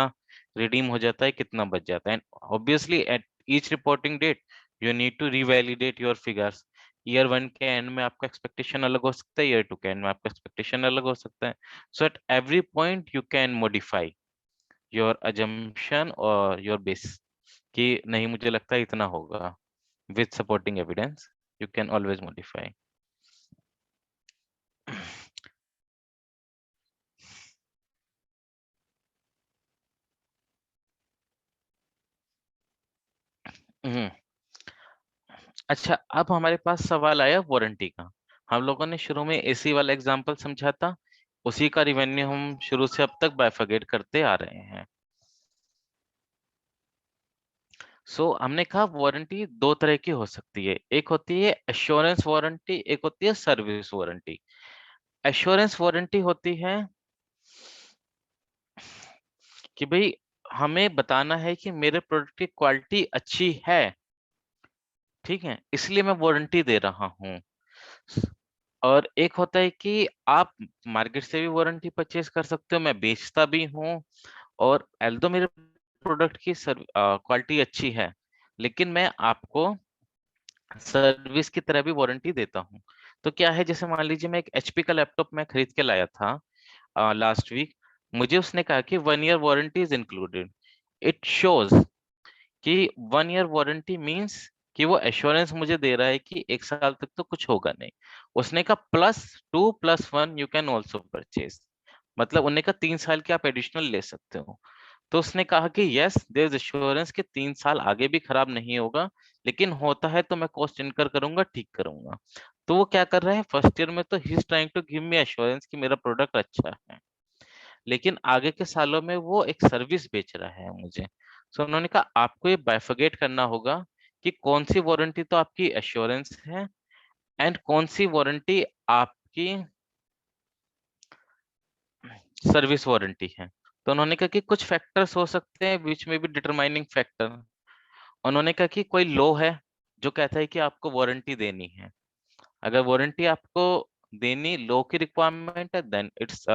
रिडीम हो जाता है, कितना बच जाता है। And obviously at each reporting date you need to revalidate your figures. Year 1 के एंड में आपका एक्सपेक्टेशन अलग हो सकता है, ईयर 2 के एंड में आपका एक्सपेक्टेशन अलग हो सकता है। So at every point you can modify your assumption और योर बेस, कि नहीं मुझे लगता है इतना होगा, with supporting evidence you can always modify. हम्म, अच्छा, अब हमारे पास सवाल आया वारंटी का। हम लोगों ने शुरू में एसी वाला एग्जांपल समझा था, उसी का रिवेन्यू हम शुरू से अब तक बाइफरगेट करते आ रहे हैं। सो हमने कहा वारंटी दो तरह की हो सकती है, एक होती है एश्योरेंस वारंटी, एक होती है सर्विस वारंटी। एश्योरेंस वारंटी होती है कि भाई हमें बताना है कि मेरे प्रोडक्ट की क्वालिटी अच्छी है, ठीक है, इसलिए मैं वारंटी दे रहा हूँ। और एक होता है कि आप मार्केट से भी वारंटी परचेज कर सकते हो, मैं बेचता भी हूँ, और एल्दो मेरे प्रोडक्ट की क्वालिटी अच्छी है, लेकिन मैं आपको सर्विस की तरह भी वारंटी देता हूँ। तो क्या है, जैसे मान लीजिए मैं एक एचपी का लैपटॉप मैं खरीद के लाया था लास्ट वीक, मुझे उसने कहा कि 1 year warranty is included. It shows कि 1 ईयर वारंटी मींस कि वो एश्योरेंस मुझे दे रहा है कि 1 साल तक तो कुछ होगा नहीं। उसने कहा +2+1 यू कैन ऑल्सो परचेज, मतलब उन्होंने कहा 3 साल के आप एडिशनल ले सकते हो। तो उसने कहा कि यस देयर इज एश्योरेंस कि 3 साल आगे भी खराब नहीं होगा, लेकिन होता है तो मैं कॉस्ट इनकर करूंगा, ठीक करूंगा। तो वो क्या कर रहा है, फर्स्ट ईयर में तो he is trying to give me assurance कि मेरा प्रोडक्ट अच्छा है, लेकिन आगे के सालों में वो एक सर्विस बेच रहा है मुझे। सो उन्होंने कहा आपको ये बाइफरगेट करना होगा कि कौन सी वारंटी तो आपकी एश्योरेंस है एंड कौन सी वारंटी आपकी सर्विस वारंटी है। तो उन्होंने कहा कि कुछ फैक्टर्स हो सकते हैं विच में भी डिटरमाइनिंग फैक्टर। उन्होंने कहा कि कोई लॉ है जो कहता है कि आपको वारंटी देनी है, अगर वारंटी आपको देनी लॉ की रिक्वायरमेंट है देन इट्स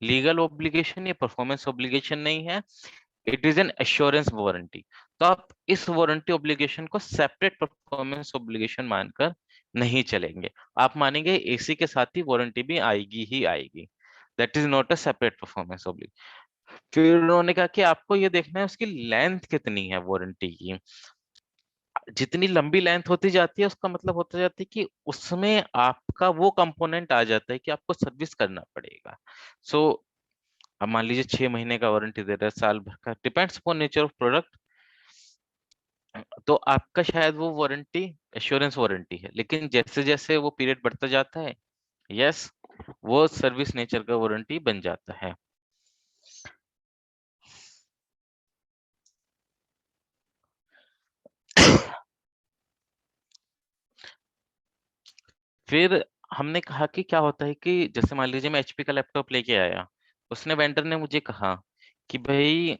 लीगल ऑब्लिगेशन, या परफॉर्मेंस ऑब्लिगेशन नहीं है, it is an assurance warranty. तो आप इस वारंटी ऑब्लिगेशन को सेपरेट परफॉर्मेंस ऑब्लिगेशन मानकर नहीं चलेंगे, आप मानेंगे एसी के साथ ही वारंटी भी आएगी ही आएगी, that is not a separate performance obligation. फिर उन्होंने कहा कि आपको ये देखना है उसकी लेंथ कितनी है वारंटी की, जितनी लंबी लेंथ होती जाती है उसका मतलब होता जाता है कि उसमें आपका वो कंपोनेंट आ जाता है कि आपको सर्विस करना पड़ेगा। सो अब मान लीजिए 6 महीने का वारंटी दे रहा है, साल भर का, depends upon nature of product. तो आपका शायद वो वारंटी एश्योरेंस वारंटी है, लेकिन जैसे जैसे वो पीरियड बढ़ता जाता है, यस वो सर्विस नेचर का वारंटी बन जाता है। फिर हमने कहा कि क्या होता है कि जैसे मान लीजिए मैं एचपी का लैपटॉप लेके आया, उसने वेंडर ने मुझे कहा कि भाई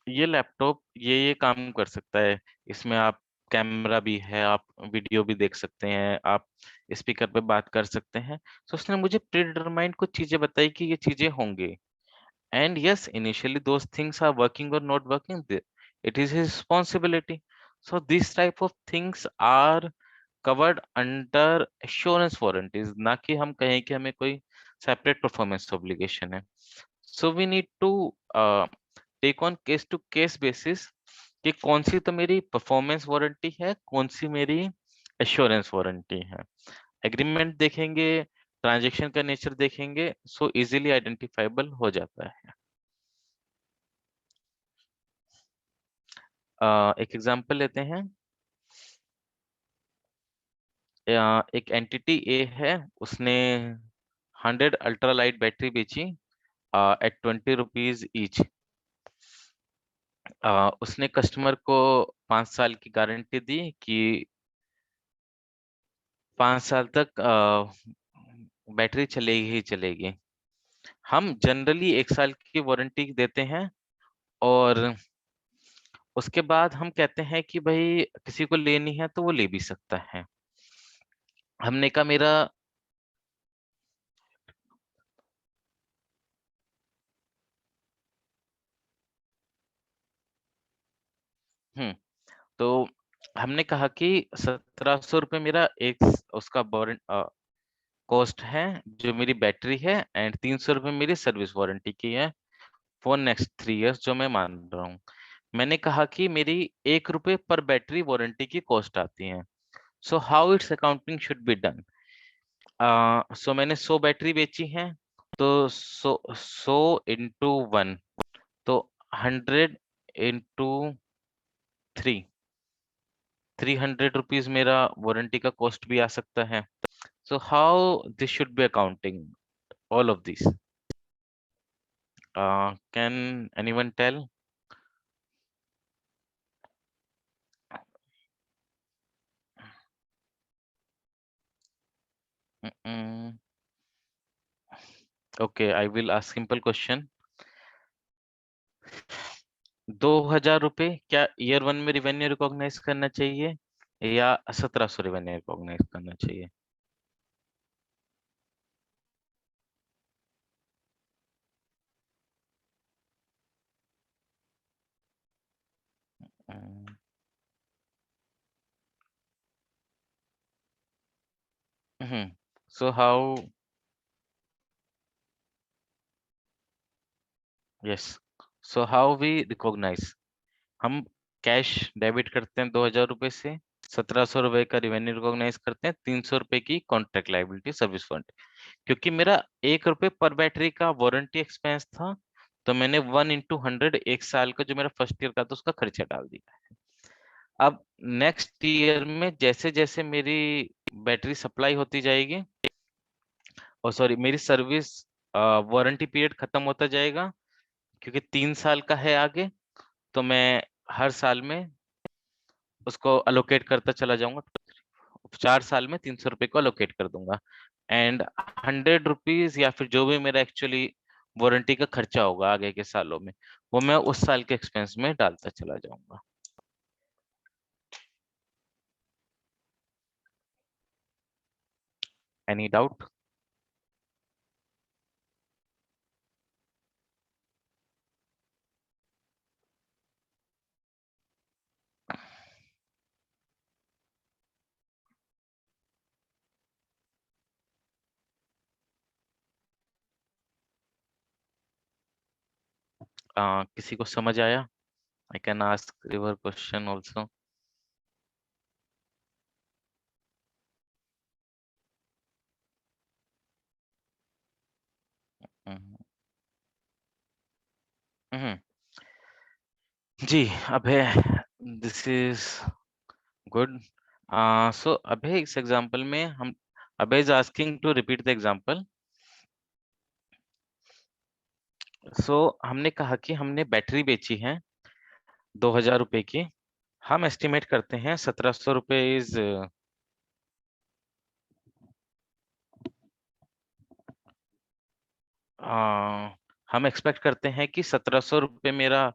ये लैपटॉप ये काम कर सकता है, इसमें आप कैमरा भी है, आप वीडियो भी देख सकते हैं, आप स्पीकर पे बात कर सकते हैं। तो उसने मुझे प्रीडिटरमाइंड कुछ चीजें बताई कि ये चीजें होंगी, and yes initially those things are working or not working, it is his responsibility. So these type of things are covered under assurance warranties, ना कि हम कहें कि हमें कोई separate performance obligation है। So we need to take on case to case basis कि कौन सी तो मेरी परफॉर्मेंस वारंटी है, कौन सी मेरी एश्योरेंस वारंटी है। एग्रीमेंट देखेंगे, ट्रांजैक्शन का नेचर देखेंगे, सो इजीली आइडेंटिफाइबल हो जाता है। एक एग्जांपल लेते हैं। एक एंटिटी ए है, उसने 100 अल्ट्रा लाइट बैटरी बेची एट 20 रुपीज ईच। उसने कस्टमर को 5 साल की गारंटी दी कि 5 साल तक बैटरी चलेगी ही चलेगी। हम जनरली 1 साल की वारंटी देते हैं, और उसके बाद हम कहते हैं कि भाई किसी को लेनी है तो वो ले भी सकता है। हमने कहा मेरा तो हमने कहा कि 1700 रुपये मेरा एक उसका कॉस्ट है जो मेरी बैटरी है, एंड 300 रुपये मेरी सर्विस वारंटी की है फॉर नेक्स्ट 3 इयर्स, जो मैं मान रहा हूँ। मैंने कहा कि मेरी 1 रुपये पर बैटरी वारंटी की कॉस्ट आती है। So how its accounting should be done. So मैंने 100 बैटरी बेची है, तो 100 इंटू 1, तो 100 इंटू 3, 300 रुपीज मेरा वारंटी का कॉस्ट भी आ सकता है। So how this should be accounting all of these? Can anyone tell? Okay, I will ask simple question. 2000 रुपए क्या ईयर 1 में रिवेन्यू रिकॉग्नाइज करना चाहिए या 1700 रिवेन्यू रिकॉग्नाइज करना चाहिए? So how? Yes. So how we recognize? हम कैश डेबिट करते हैं 2000 रुपए से, 1700 रुपए का रिवेन्यू रिकॉग्नाइज करते हैं, 300 रुपए की कॉन्ट्रैक्ट लायबिलिटी सर्विस फंड। क्योंकि मेरा 1 रुपए पर बैटरी का वारंटी एक्सपेंस था, तो मैंने 1/100 एक साल का जो मेरा फर्स्ट ईयर का था उसका खर्चा डाल दिया है। अब नेक्स्ट ईयर में जैसे जैसे मेरी बैटरी सप्लाई होती जाएगी, और सॉरी मेरी सर्विस वारंटी पीरियड खत्म होता जाएगा, क्योंकि 3 साल का है आगे, तो मैं हर साल में उसको अलोकेट करता चला जाऊंगा। 4 साल में 300 रुपए को अलोकेट कर दूंगा, एंड 100 रुपीज या फिर जो भी मेरा एक्चुअली वारंटी का खर्चा होगा आगे के सालों में, वो मैं उस साल के एक्सपेंस में डालता चला जाऊंगा। Any doubt? किसी को समझ आया? I can ask river question also. जी Abhay, this is good. So Abhay, इस एग्जांपल में हम, Abhay is asking to repeat the example. So हमने कहा कि हमने बैटरी बेची है 2000 रुपए की, हम एस्टिमेट करते हैं 1700 रुपए इज, हम एक्सपेक्ट करते हैं कि 1700 रुपए मेरा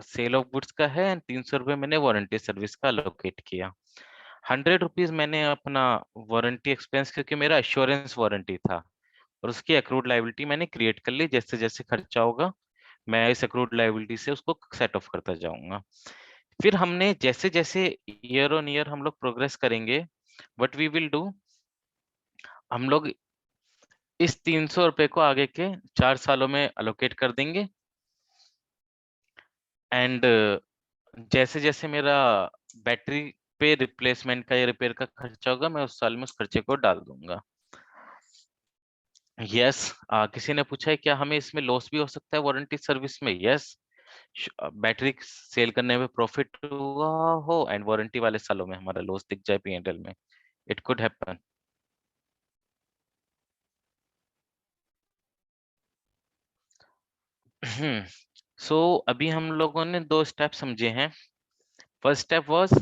सेल ऑफ गुड्स का है, एंड 300 रुपए मैंने वारंटी सर्विस का अलोकेट किया। 100 रुपीज मैंने अपना वारंटी एक्सपेंस, क्योंकि मेरा एश्योरेंस वारंटी था, और उसकी अक्रूड लायबिलिटी मैंने क्रिएट कर ली। जैसे जैसे खर्चा होगा मैं इस अक्रूड लायबिलिटी से उसको सेट ऑफ करता जाऊंगा। फिर हमने जैसे जैसे ईयर ऑन ईयर हम लोग प्रोग्रेस करेंगे, व्हाट वी विल डू, हम लोग इस 300 रुपए को आगे के 4 सालों में अलोकेट कर देंगे, एंड जैसे जैसे मेरा बैटरी पे रिप्लेसमेंट का या रिपेयर का खर्चा होगा, मैं उस साल में उस खर्चे को डाल दूंगा। यस, किसी ने पूछा है क्या हमें इसमें लॉस भी हो सकता है वारंटी सर्विस में? यस, बैटरी सेल करने में प्रॉफिट हुआ हो एंड वारंटी वाले सालों में हमारा लॉस दिख जाए P&L में, इट कुड हैपन। सो अभी हम लोगों ने 2 स्टेप समझे हैं। फर्स्ट स्टेप वाज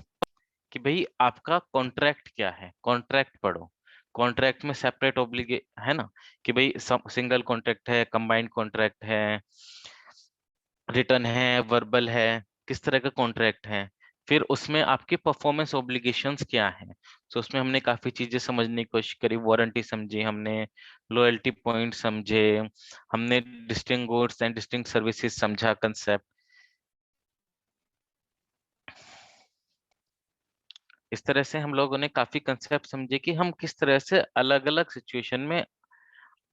कि भाई आपका कॉन्ट्रैक्ट क्या है, कॉन्ट्रैक्ट पढ़ो। कॉन्ट्रैक्ट में सेपरेट ऑब्लिगे है ना, कि भाई सिंगल कॉन्ट्रैक्ट है, कंबाइंड कॉन्ट्रैक्ट है, रिटर्न है, वर्बल है, किस तरह का कॉन्ट्रैक्ट है। फिर उसमें आपके परफॉर्मेंस ऑब्लिगेशंस क्या है। तो उसमें हमने काफी चीजें समझने की कोशिश करी, वारंटी समझी हमने, लॉयल्टी पॉइंट समझे हमने, distinct goods and distinct services समझा कंसेप्ट। इस तरह से हम लोगों ने काफी कंसेप्ट समझे कि हम किस तरह से अलग अलग सिचुएशन में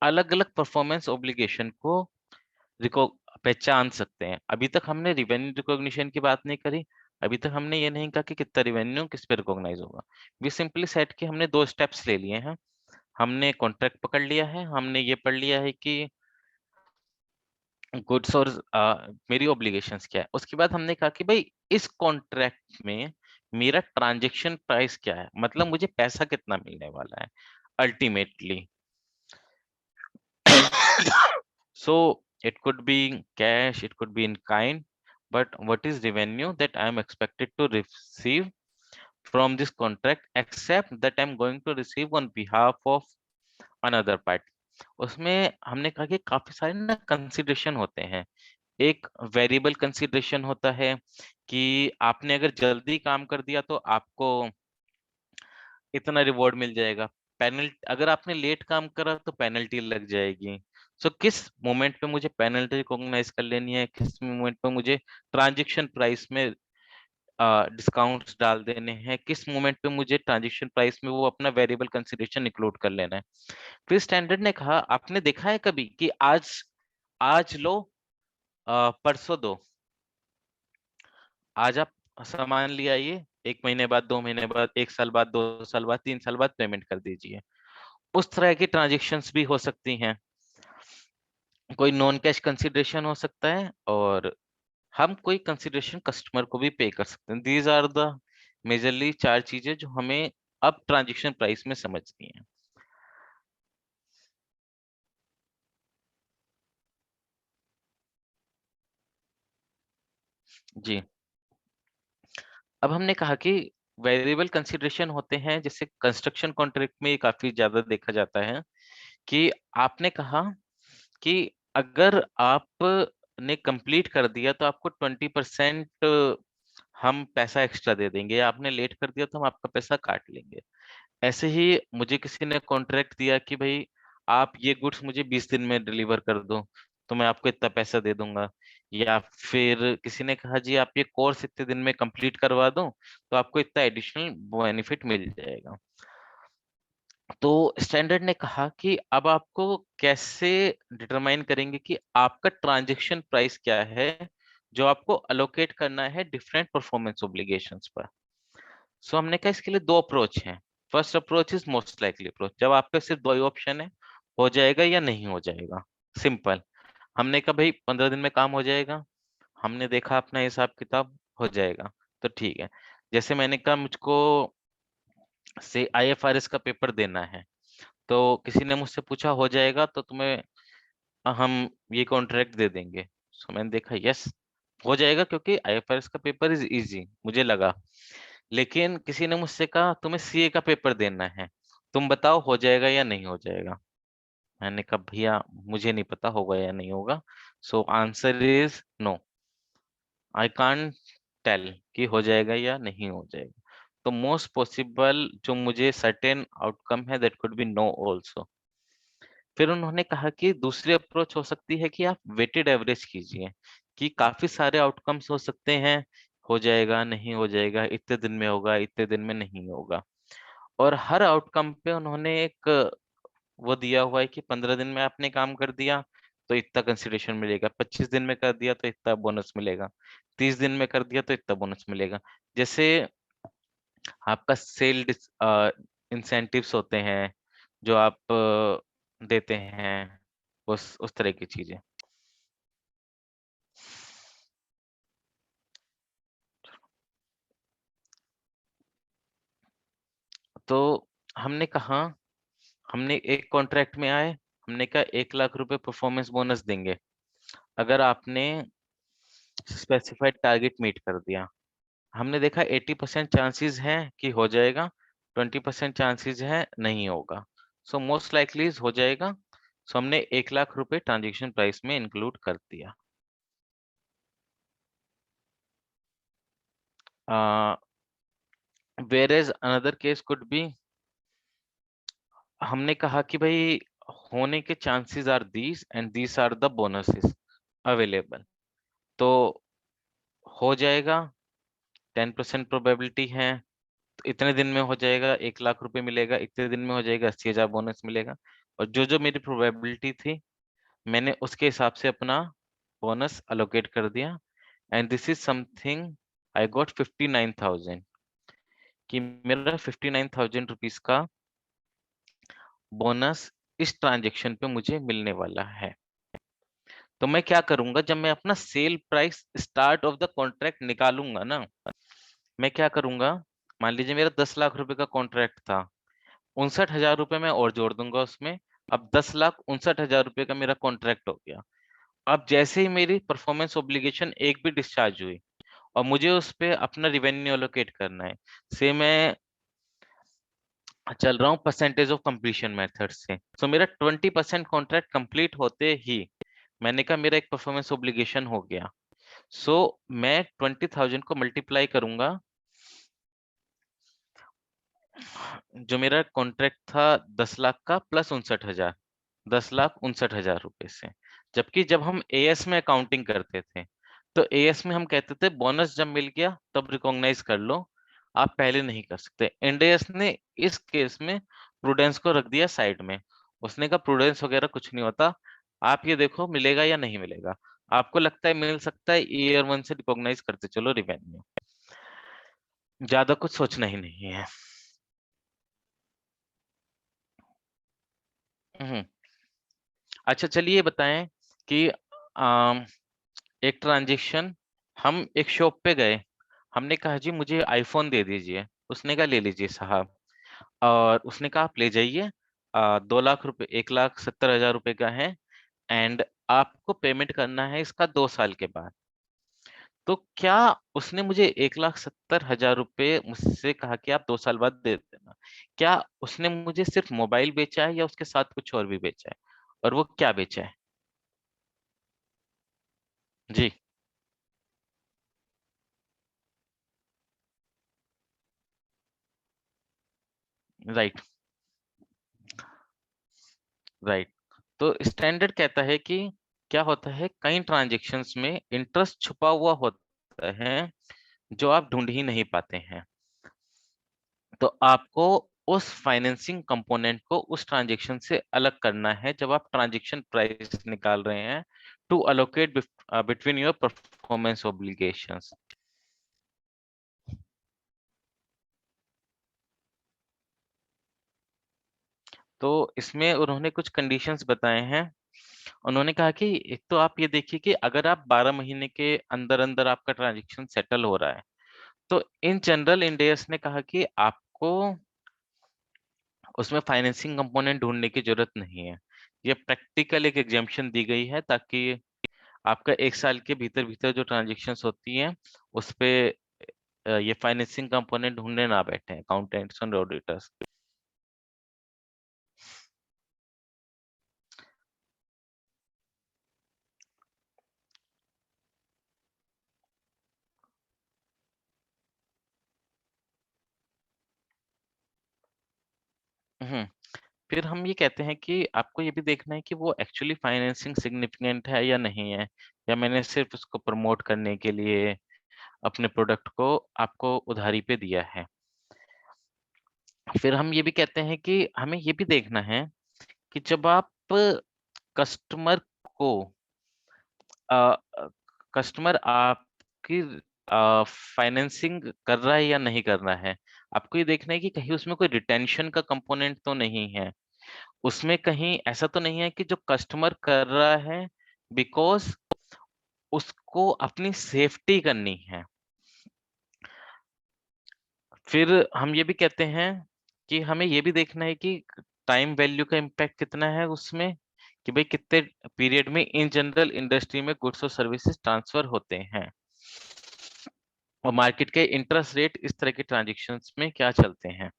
अलग अलग परफॉर्मेंस ऑब्लिगेशन को रिको पहचान सकते हैं। अभी तक हमने रिवेन्यू रिकॉग्निशन की बात नहीं करी, अभी तक हमने ये नहीं कहा कि कितना रिवेन्यू किस पे रिकॉग्नाइज होगा। वी सिंपली सेट कि हमने 2 स्टेप्स ले लिए हैं, हमने कॉन्ट्रैक्ट पकड़ लिया है, हमने ये पढ़ लिया है कि गुड्स और मेरी ऑब्लिगेशंस क्या है। उसके बाद हमने कहा कि भाई इस कॉन्ट्रैक्ट में मेरा ट्रांजैक्शन प्राइस क्या है, मतलब मुझे पैसा कितना मिलने वाला है ultimately. So it could be cash, it could be in kind, but what is revenue that I am expected to receive from this contract, except that I'm going to receive on behalf of another party. उसमें हमने कहा कि काफी सारे ना consideration होते हैं। एक वेरिएबल कंसिडरेशन होता है कि आपने अगर जल्दी काम कर दिया तो आपको इतना रिवॉर्ड मिल जाएगा। पेनल्टी, अगर आपने लेट काम करा तो पेनल्टी लग जाएगी। सो किस मोमेंट पे मुझे पेनल्टी रिकॉग्नाइज कर लेनी है, किस मोमेंट पे मुझे ट्रांजैक्शन प्राइस में डिस्काउंट्स डाल देने हैं, किस मोमेंट पे मुझे ट्रांजैक्शन प्राइस में वो अपना वेरिएबल कंसिडरेशन इंक्लूड कर लेना है। फिर स्टैंडर्ड ने कहा, आपने देखा है कभी कि आज आज लो परसों दो, आज आप सामान ले आइए, 1 महीने बाद, 2 महीने बाद, 1 साल बाद, 2 साल बाद, 3 साल बाद पेमेंट कर दीजिए। उस तरह की ट्रांजेक्शन्स भी हो सकती हैं। कोई नॉन कैश कंसिडरेशन हो सकता है और हम कोई कंसिडरेशन कस्टमर को भी पे कर सकते हैं। दीज आर द मेजरली 4 चीजें जो हमें अब ट्रांजेक्शन प्राइस में समझनी है। जी, अब हमने कहा कि वेरिएबल कंसिडरेशन होते हैं, जैसे कंस्ट्रक्शन कॉन्ट्रैक्ट में ये काफी ज्यादा देखा जाता है कि आपने कहा कि अगर आपने कंप्लीट कर दिया तो आपको 20% हम पैसा एक्स्ट्रा दे देंगे, या आपने लेट कर दिया तो हम आपका पैसा काट लेंगे। ऐसे ही मुझे किसी ने कॉन्ट्रैक्ट दिया कि भाई आप ये गुड्स मुझे 20 दिन में डिलीवर कर दो तो मैं आपको इतना पैसा दे दूंगा। या फिर किसी ने कहा जी आप ये कोर्स इतने दिन में कंप्लीट करवा दो तो आपको इतना एडिशनल बेनिफिट मिल जाएगा। तो स्टैंडर्ड ने कहा कि अब आपको कैसे डिटरमाइन करेंगे कि आपका ट्रांजैक्शन प्राइस क्या है जो आपको अलोकेट करना है डिफरेंट परफॉर्मेंस ऑब्लिगेशंस पर। सो हमने कहा इसके लिए 2 अप्रोच हैं। First approach is most likely approach, जब आपके सिर्फ 2 ही ऑप्शन है, हो जाएगा या नहीं हो जाएगा, सिंपल। हमने कहा भाई 15 दिन में काम हो जाएगा, हमने देखा अपना हिसाब किताब हो जाएगा, तो ठीक है। जैसे मैंने कहा मुझको से IFRS का पेपर देना है, तो किसी ने मुझसे पूछा हो जाएगा तो तुम्हें हम ये कॉन्ट्रैक्ट दे देंगे। सो मैंने देखा यस हो जाएगा, क्योंकि IFRS का पेपर इज इजी मुझे लगा। लेकिन किसी ने मुझसे कहा तुम्हें CA का पेपर देना है, तुम बताओ हो जाएगा या नहीं हो जाएगा। मैंने कहा भैया मुझे नहीं पता होगा या नहीं होगा, so answer is no, I can't tell कि हो जाएगा या नहीं हो जाएगा। तो मोस्ट पॉसिबल जो मुझे सर्टेन आउटकम है that could be no also. फिर उन्होंने कहा कि दूसरी अप्रोच हो सकती है कि आप वेटेड एवरेज कीजिए, कि काफी सारे आउटकम्स हो सकते हैं, हो जाएगा नहीं हो जाएगा, इतने दिन में होगा इतने दिन में नहीं होगा। और हर आउटकम पे उन्होंने एक वो दिया हुआ है कि 15 दिन में आपने काम कर दिया तो इतना कंसिडरेशन मिलेगा, 25 दिन में कर दिया तो इतना बोनस मिलेगा, 30 दिन में कर दिया तो इतना बोनस मिलेगा। जैसे आपका सेल इंसेंटिव्स होते हैं जो आप देते हैं, उस तरह की चीजें। तो हमने कहा, हमने एक कॉन्ट्रैक्ट में आए, हमने कहा 1 लाख रुपए परफॉर्मेंस बोनस देंगे अगर आपने स्पेसिफाइड टारगेट मीट कर दिया। हमने देखा 80% चांसेस हैं कि हो जाएगा, 20% चांसेस है नहीं होगा। सो मोस्ट लाइकली हो जाएगा। सो हमने 1 लाख रुपए ट्रांजेक्शन प्राइस में इंक्लूड कर दिया। whereas another case could be, हमने कहा कि भाई होने के chances are these and these are the bonuses available. तो हो जाएगा, 10% प्रोबेबिलिटी है, तो इतने दिन में हो जाएगा, 1 लाख रुपए मिलेगा, इतने दिन में हो जाएगा, 80,000 बोनस मिलेगा। और जो जो मेरी प्रोबेबिलिटी थी मैंने उसके हिसाब से अपना बोनस अलोकेट कर दिया। And this is something I got 59,000, कि मेरा 59,000 रुपीज का बोनस इस ट्रांजेक्शन पे मुझे मिलने वाला है। तो मैं क्या करूंगा, जब मैं अपना sale price start of the contract निकालूंगा ना, मैं क्या करूंगा, मान लीजिए मेरा 10 लाख रुपए का कॉन्ट्रैक्ट था, 59,000 रुपए मैं और जोड़ दूंगा उसमें। अब 10,59,000 रुपए का मेरा कॉन्ट्रैक्ट हो गया। अब जैसे ही मेरी परफॉर्मेंस ऑब्लिगेशन एक भी डिस्चार्ज हुई और मुझे उस पे अपना रिवेन्यू एलोकेट करना है, से मैं चल रहा हूँ परसेंटेज ऑफ कंप्लीशन मेथड से। सो मेरा 20% कॉन्ट्रैक्ट कंप्लीट होते ही मैंने कहा मेरा एक परफॉर्मेंस ऑब्लिगेशन हो गया। सो मैं 20,000 को मल्टीप्लाई करूंगा, जो मेरा कॉन्ट्रैक्ट था 10 लाख का प्लस 59,000, 10,59,000 रुपए से। जबकि जब हम एएस में अकाउंटिंग करते थे तो एएस में हम कहते थे बोनस जब मिल गया तब रिकॉग्नाइज कर लो, आप पहले नहीं कर सकते। इंडेस ने इस केस में प्रूडेंस को रख दिया साइड में। उसने कहा प्रूडेंस वगैरह कुछ नहीं होता, आप ये देखो मिलेगा या नहीं मिलेगा, आपको लगता है मिल सकता है, ईयर 1 से रिकॉग्नाइज करते चलो रिवेन्यू, ज्यादा कुछ सोचना ही नहीं है। हम्म। अच्छा चलिए ये बताएं कि एक ट्रांजेक्शन, हम एक शॉप पे गए, हमने कहा जी मुझे आईफोन दे दीजिए, उसने कहा ले लीजिए साहब, और उसने कहा आप ले जाइए, 2 लाख रुपए, 1,70,000 रुपए का है, एंड आपको पेमेंट करना है इसका 2 साल के बाद। तो क्या उसने मुझे 1,70,000 रुपए मुझसे कहा कि आप 2 साल बाद दे देना, क्या उसने मुझे सिर्फ मोबाइल बेचा है या उसके साथ कुछ और भी बेचा है, और वो क्या बेचा है? जी। राइट। राइट। तो स्टैंडर्ड कहता है कि क्या होता है, कई ट्रांजेक्शन्स में इंटरेस्ट छुपा हुआ होता है जो आप ढूंढ ही नहीं पाते हैं। तो आपको उस फाइनेंसिंग कंपोनेंट को उस ट्रांजेक्शन से अलग करना है जब आप ट्रांजेक्शन प्राइस निकाल रहे हैं, to allocate between your performance obligations. तो इसमें उन्होंने कुछ कंडीशंस बताए हैं। उन्होंने कहा कि एक तो आप ये देखिए कि अगर आप 12 महीने के अंदर अंदर आपका ट्रांजेक्शन सेटल हो रहा है, तो इन जनरल इंडेस ने कहा कि आपको उसमें फाइनेंसिंग कंपोनेंट ढूंढने की जरूरत नहीं है। ये प्रैक्टिकल एक एग्जाम्पशन दी गई है ताकि आपका 1 साल के भीतर भीतर जो ट्रांजेक्शन्स होती हैं उस पे ये फाइनेंसिंग कंपोनेंट ढूंढने ना बैठे अकाउंटेंट्स और ऑडिटर्स। हम्म। फिर हम ये कहते हैं कि आपको ये भी देखना है कि वो एक्चुअली फाइनेंसिंग सिग्निफिकेंट है या नहीं है, या मैंने सिर्फ उसको प्रमोट करने के लिए अपने प्रोडक्ट को आपको उधारी पे दिया है। फिर हम ये भी कहते हैं कि हमें ये भी देखना है कि जब आप कस्टमर को कस्टमर आपकी फाइनेंसिंग कर रहा है या नहीं कर रहा है, आपको ये देखना है कि कहीं उसमें कोई रिटेंशन का कंपोनेंट तो नहीं है, उसमें कहीं ऐसा तो नहीं है कि जो कस्टमर कर रहा है बिकॉज उसको अपनी सेफ्टी करनी है। फिर हम ये भी कहते हैं कि हमें ये भी देखना है कि टाइम वैल्यू का इम्पैक्ट कितना है उसमें, कि भाई कितने पीरियड में इन जनरल इंडस्ट्री में गुड्स और सर्विसेज ट्रांसफर होते हैं, और मार्केट के इंटरेस्ट रेट इस तरह के ट्रांजेक्शन्स में क्या चलते हैं।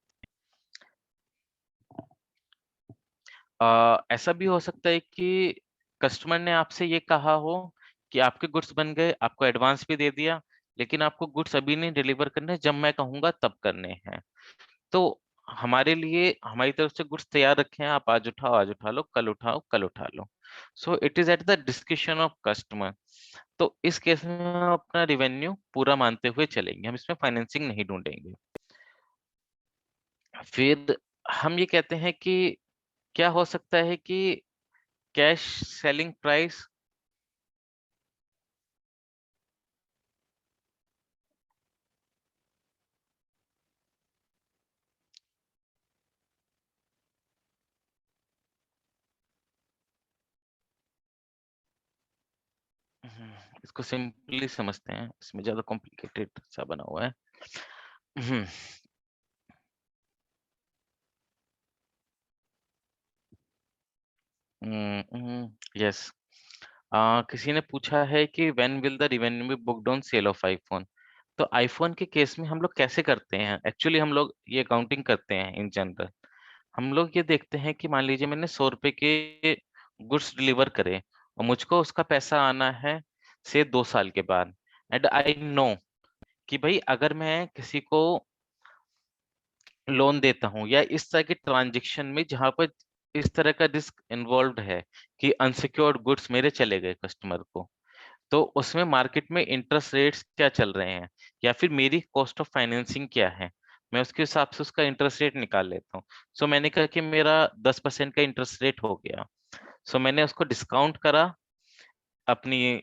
ऐसा भी हो सकता है कि कस्टमर ने आपसे ये कहा हो कि आपके गुड्स बन गए, आपको एडवांस भी दे दिया, लेकिन आपको गुड्स अभी नहीं डिलीवर करने, जब मैं कहूंगा तब करने हैं। तो हमारे लिए हमारी तरफ से गुड्स तैयार रखे हैं, आप आज उठाओ आज उठा लो, कल उठाओ कल उठा लो। So it is at the description of customer. तो इस केस में हम अपना रिवेन्यू पूरा मानते हुए चलेंगे, हम इसमें फाइनेंसिंग नहीं ढूंढेंगे। फिर हम ये कहते हैं कि क्या हो सकता है कि कैश सेलिंग प्राइस, इसको सिंपली समझते हैं, इसमें ज्यादा कॉम्प्लिकेटेड सा बना हुआ है। हम्म। यस। किसी ने पूछा है कि when will the revenue be booked on sale of iPhone. तो आईफोन के केस में हम लोग कैसे करते हैं, एक्चुअली हम लोग ये अकाउंटिंग करते हैं इन जनरल। हम लोग ये देखते हैं कि मान लीजिए मैंने 100 रुपए के गुड्स डिलीवर करे और मुझको उसका पैसा आना है से 2 साल के बाद, एंड आई नो कि भाई अगर मैं किसी को लोन देता हूँ या इस तरह के ट्रांजेक्शन में जहां पर इस तरह का रिस्क इन्वॉल्व है कि अनसिक्योर्ड गुड्स मेरे चले गए कस्टमर को, तो उसमें मार्केट में इंटरेस्ट रेट्स क्या चल रहे हैं या फिर मेरी कॉस्ट ऑफ फाइनेंसिंग क्या है, मैं उसके हिसाब से उसका इंटरेस्ट रेट निकाल लेता हूँ। सो मैंने कहा कि मेरा 10% का इंटरेस्ट रेट हो गया, सो मैंने उसको डिस्काउंट करा अपनी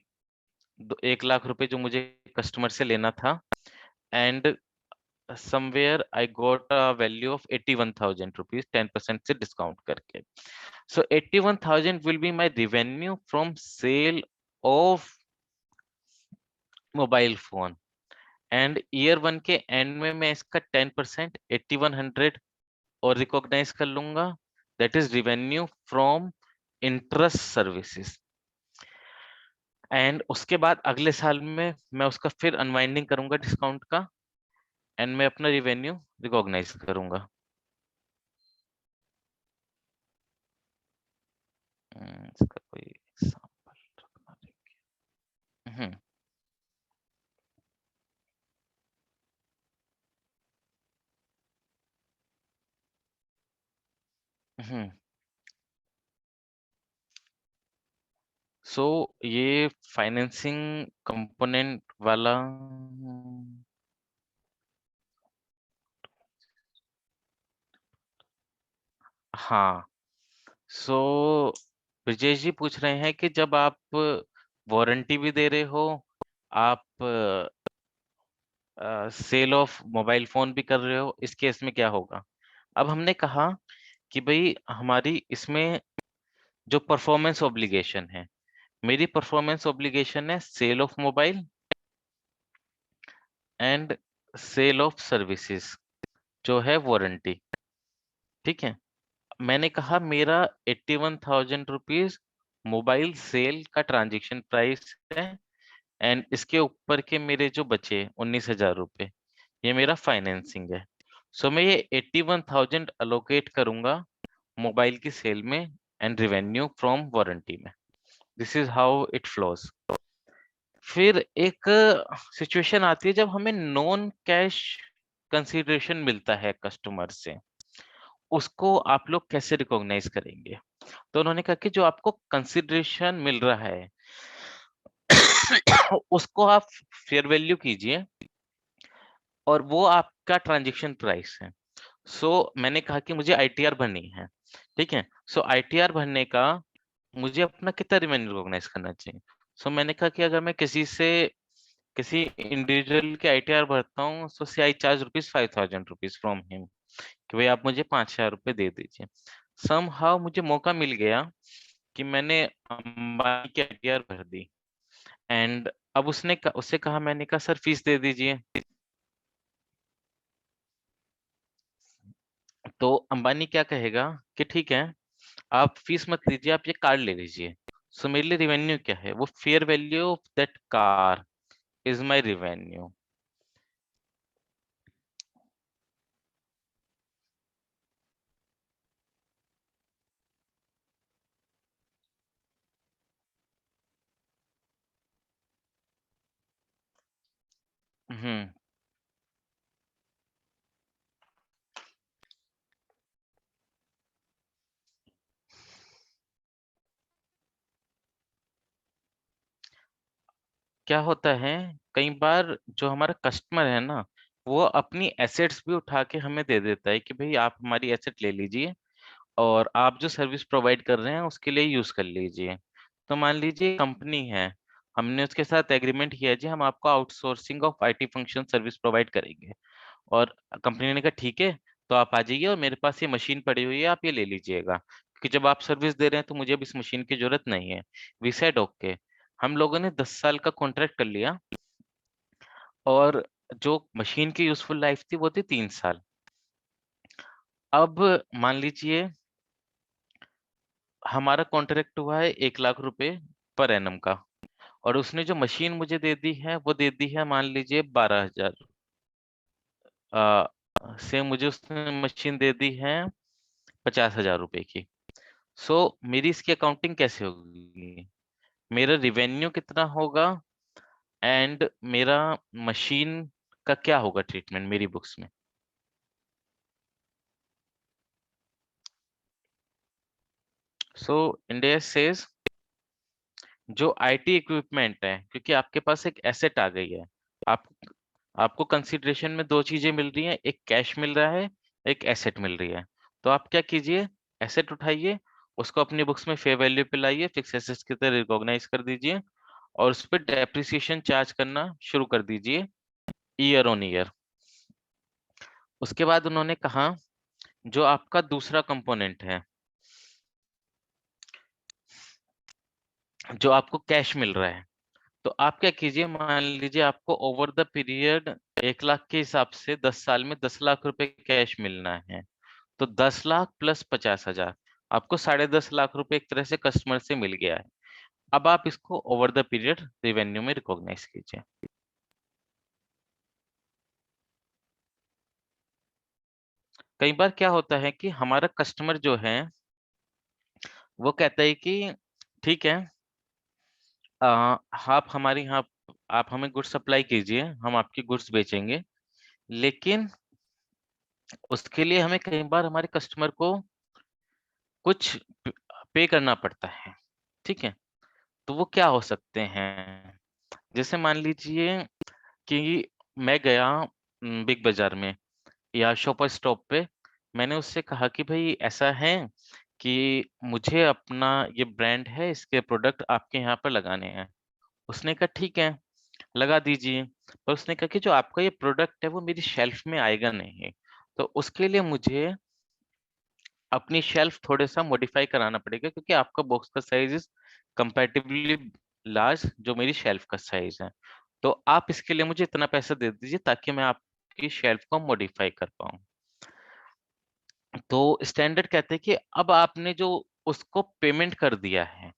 1 लाख रुपए जो मुझे कस्टमर से लेना था, and somewhere I got a value of 81,000 rupees 10% से डिस्काउंट करके। So 81,000 will be my revenue from sale of mobile phone, and year 1 के एंड में मैं इसका 10% 8100 और रिकॉग्नाइज कर लूंगा, that is revenue from interest services. And उसके बाद अगले साल में मैं उसका फिर अनवाइंडिंग करूंगा डिस्काउंट का, एंड मैं अपना रिवेन्यू रिकॉग्नाइज करूंगा। इसका कोई एग्जांपल रखना देखिए। हम्म सो ये फाइनेंसिंग कंपोनेंट वाला, हाँ। सो ब्रजेश जी पूछ रहे हैं कि जब आप वारंटी भी दे रहे हो, आप सेल ऑफ मोबाइल फोन भी कर रहे हो, इस केस में क्या होगा। अब हमने कहा कि भाई हमारी इसमें जो परफॉर्मेंस ऑब्लिगेशन है, मेरी परफॉर्मेंस ऑब्लिगेशन है sale of mobile and sale of services जो है वारंटी। ठीक है, मैंने कहा मेरा 81,000 रुपीज मोबाइल सेल का ट्रांजेक्शन प्राइस है, एंड इसके ऊपर के मेरे जो बचे 19,000 रुपये, ये मेरा फाइनेंसिंग है। सो मैं ये 81,000 अलोकेट करूंगा मोबाइल की सेल में एंड रिवेन्यू फ्रॉम वारंटी में। This is how it flows. फिर एक सिचुएशन आती है जब हमें नॉन कैश कंसिडरेशन मिलता है कस्टमर से, उसको आप लोग कैसे रिकॉग्नाइज करेंगे। तो उन्होंने कहा कि जो आपको कंसिडरेशन मिल रहा है उसको आप फेयर वैल्यू कीजिए और वो आपका ट्रांजेक्शन प्राइस है। सो मैंने कहा कि मुझे आईटीआर भरनी है। ठीक है, सो आईटीआर भरने का मुझे अपना कितना रेवेन्यू रिकॉग्नाइज करना चाहिए। सो मैंने कहा कि अगर मैं किसी इंडिविजुअल के आईटीआर भरता हूँ, सो से आई चार्ज ₹5,000 फ्रॉम हिम, कि भाई आप मुझे 5,000 रुपये दे दीजिए। समहाउ मुझे मौका मिल गया कि मैंने अंबानी की आईटीआर भर दी, एंड अब उससे कहा, मैंने कहा सर फीस दे दीजिए। तो अंबानी क्या कहेगा कि ठीक है, आप फीस मत लीजिए, आप ये कार ले लीजिए। सो मेरे लिए रिवेन्यू क्या है, वो fair value of that car is my revenue. Hmm क्या होता है, कई बार जो हमारा कस्टमर है ना, वो अपनी एसेट्स भी उठा के हमें दे देता है कि भाई आप हमारी एसेट ले लीजिए और आप जो सर्विस प्रोवाइड कर रहे हैं उसके लिए यूज कर लीजिए। तो मान लीजिए कंपनी है, हमने उसके साथ एग्रीमेंट किया है जी हम आपको outsourcing of IT function service provide करेंगे, और कंपनी ने कहा ठीक है, तो आप आ जाइए और मेरे पास ये मशीन पड़ी हुई है, आप ये ले लीजिएगा, क्योंकि जब आप सर्विस दे रहे हैं तो मुझे अब इस मशीन की जरूरत नहीं है। We said okay. हम लोगों ने 10 साल का कॉन्ट्रैक्ट कर लिया, और जो मशीन की यूजफुल लाइफ थी वो थी 3 साल। अब मान लीजिए हमारा कॉन्ट्रैक्ट हुआ है 1 लाख रुपए पर एनम का, और उसने जो मशीन मुझे दे दी है वो दे दी है मान लीजिए 12,000 से मुझे उसने मशीन दे दी है 50,000 रुपए की। सो मेरी इसकी अकाउंटिंग कैसे होगी? मेरा रिवेन्यू कितना होगा एंड मेरा मशीन का क्या होगा ट्रीटमेंट मेरी बुक्स में? सो इंडिया सेज जो आईटी इक्विपमेंट है, क्योंकि आपके पास एक एसेट आ गई है, आप आपको कंसीडरेशन में दो चीजें मिल रही हैं, एक कैश मिल रहा है, एक एसेट मिल रही है। तो आप क्या कीजिए, एसेट उठाइए, उसको अपनी बुक्स में फेयर वैल्यू पे लाइए, फिक्स एसेट्स की तरह रिकॉग्नाइज कर दीजिए और उस पर डेप्रिसिएशन चार्ज करना शुरू कर दीजिए ईयर ऑन ईयर। उसके बाद उन्होंने कहा जो आपका दूसरा कंपोनेंट है, जो आपको कैश मिल रहा है, तो आप क्या कीजिए, मान लीजिए आपको ओवर द पीरियड 1 लाख के हिसाब से 10 साल में 10 लाख रुपए कैश मिलना है। तो 10 लाख प्लस 50,000, आपको 10.5 लाख रुपए एक तरह से कस्टमर से मिल गया है। अब आप इसको ओवर द पीरियड रिवेन्यू में रिकॉग्नाइज कीजिए। कई बार क्या होता है कि हमारा कस्टमर जो है वो कहता है कि ठीक है, आप हमारे यहाँ, आप हमें गुड्स सप्लाई कीजिए, हम आपकी गुड्स बेचेंगे, लेकिन उसके लिए हमें कई बार हमारे कस्टमर को कुछ पे करना पड़ता है। ठीक है, तो वो क्या हो सकते हैं? जैसे मान लीजिए कि मैं गया बिग बाजार में या शॉपर स्टॉप पे, मैंने उससे कहा कि भाई ऐसा है कि मुझे अपना ये ब्रांड है, इसके प्रोडक्ट आपके यहाँ पर लगाने हैं। उसने कहा ठीक है, लगा दीजिए। पर उसने कहा कि जो आपका ये प्रोडक्ट है वो मेरी शेल्फ में आएगा नहीं, तो उसके लिए मुझे अपनी शेल्फ थोड़ा सा मॉडिफाई कराना पड़ेगा, क्योंकि आपका बॉक्स का साइज इज कंपैरेटिवली लार्ज जो मेरी शेल्फ का साइज है। तो आप इसके लिए मुझे इतना पैसा दे दीजिए ताकि मैं आपकी शेल्फ को मॉडिफाई कर पाऊँ। तो स्टैंडर्ड कहते हैं कि अब आपने जो उसको पेमेंट कर दिया है,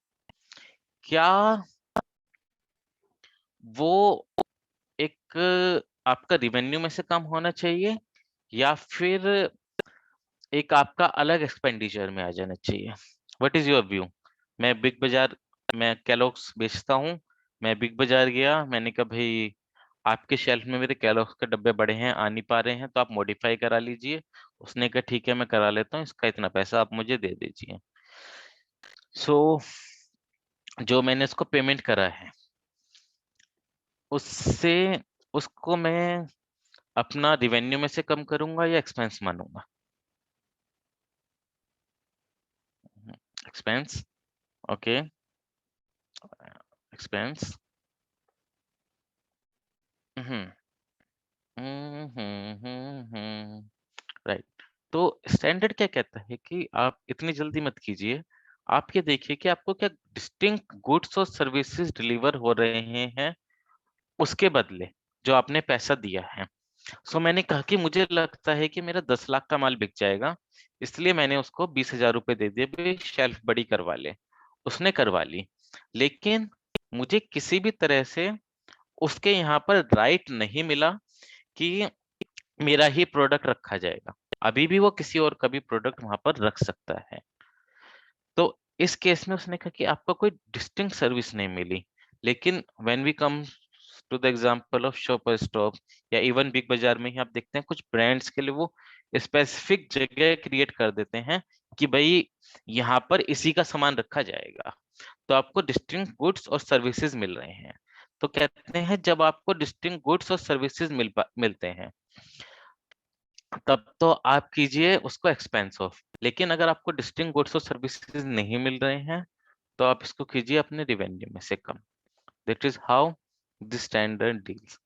क्या वो एक आपका रिवेन्यू में से कम होना चाहिए या फिर एक आपका अलग एक्सपेंडिचर में आ जाना चाहिए? What is your view? मैं बिग बाजार, मैं कैलॉग्स बेचता हूँ, मैं बिग बाजार गया, मैंने कहा भाई आपके शेल्फ में मेरे कैलॉग्स के डब्बे बड़े हैं, आ नहीं पा रहे हैं, तो आप मॉडिफाई करा लीजिए। उसने कहा ठीक है मैं करा लेता हूँ, इसका इतना पैसा आप मुझे दे दीजिए। सो जो मैंने इसको पेमेंट करा है उससे, उसको मैं अपना रिवेन्यू में से कम करूंगा या एक्सपेंस मानूंगा? Expense, okay, expense. Hmm right. तो स्टैंडर्ड क्या कहता है कि आप इतनी जल्दी मत कीजिए, आप ये देखिए कि आपको क्या डिस्टिंक्ट गुड्स और सर्विसेज डिलीवर हो रहे हैं उसके बदले जो आपने पैसा दिया है। सो मैंने कहा कि मुझे लगता है कि मेरा 10 लाख का माल बिक जाएगा, इसलिए मैंने उसको 20,000 रुपए दे दिए, भाई शेल्फ बड़ी करवा ले। उसने करवा ली, लेकिन मुझे किसी भी तरह से उसके यहाँ पर राइट नहीं मिला कि मेरा ही प्रोडक्ट रखा जाएगा। अभी भी वो किसी और का भी प्रोडक्ट वहां पर रख सकता है। तो इस केस में उसने कहा कि आपका कोई डिस्टिंक्ट सर्विस नहीं मिली। लेकिन when we come to the example of Shopper Stop या इवन बिग बाजार में ही आप देखते हैं कुछ ब्रांड्स के लिए वो स्पेसिफिक जगह क्रिएट कर देते हैं कि भाई यहाँ पर इसी का सामान रखा जाएगा, तो आपको डिस्टिंक्ट गुड्स और सर्विसेज मिल रहे हैं। तो कहते हैं जब आपको डिस्टिंक्ट गुड्स और सर्विसेज मिलते हैं तब तो आप कीजिए उसको एक्सपेंस ऑफ, लेकिन अगर आपको डिस्टिंक्ट गुड्स और सर्विसेज नहीं मिल रहे हैं तो आप इसको कीजिए अपने रिवेन्यू में से कम। That is how the standard deals.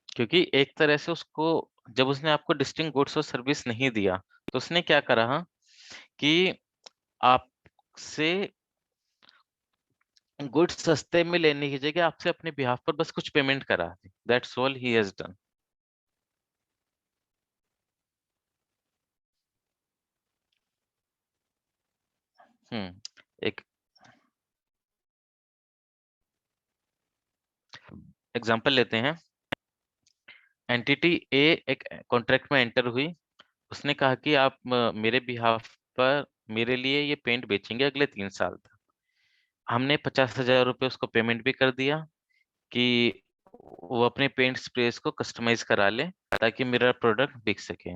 क्योंकि एक तरह से उसको, जब उसने आपको डिस्टिंक्ट गुड्स और सर्विस नहीं दिया तो उसने क्या करा कि आपसे गुड्स सस्ते में लेने की जगह आपसे अपने बिहाफ पर बस कुछ पेमेंट करा दी। That's all he has done. एक एग्जांपल लेते हैं। एंटिटी ए एक कॉन्ट्रैक्ट में एंटर हुई, उसने कहा कि आप मेरे बिहाफ पर मेरे लिए ये पेंट बेचेंगे अगले 3 साल तक। हमने 50,000 रुपये उसको पेमेंट भी कर दिया कि वो अपने पेंट स्प्रेस को कस्टमाइज करा ले ताकि मेरा प्रोडक्ट बिक सके।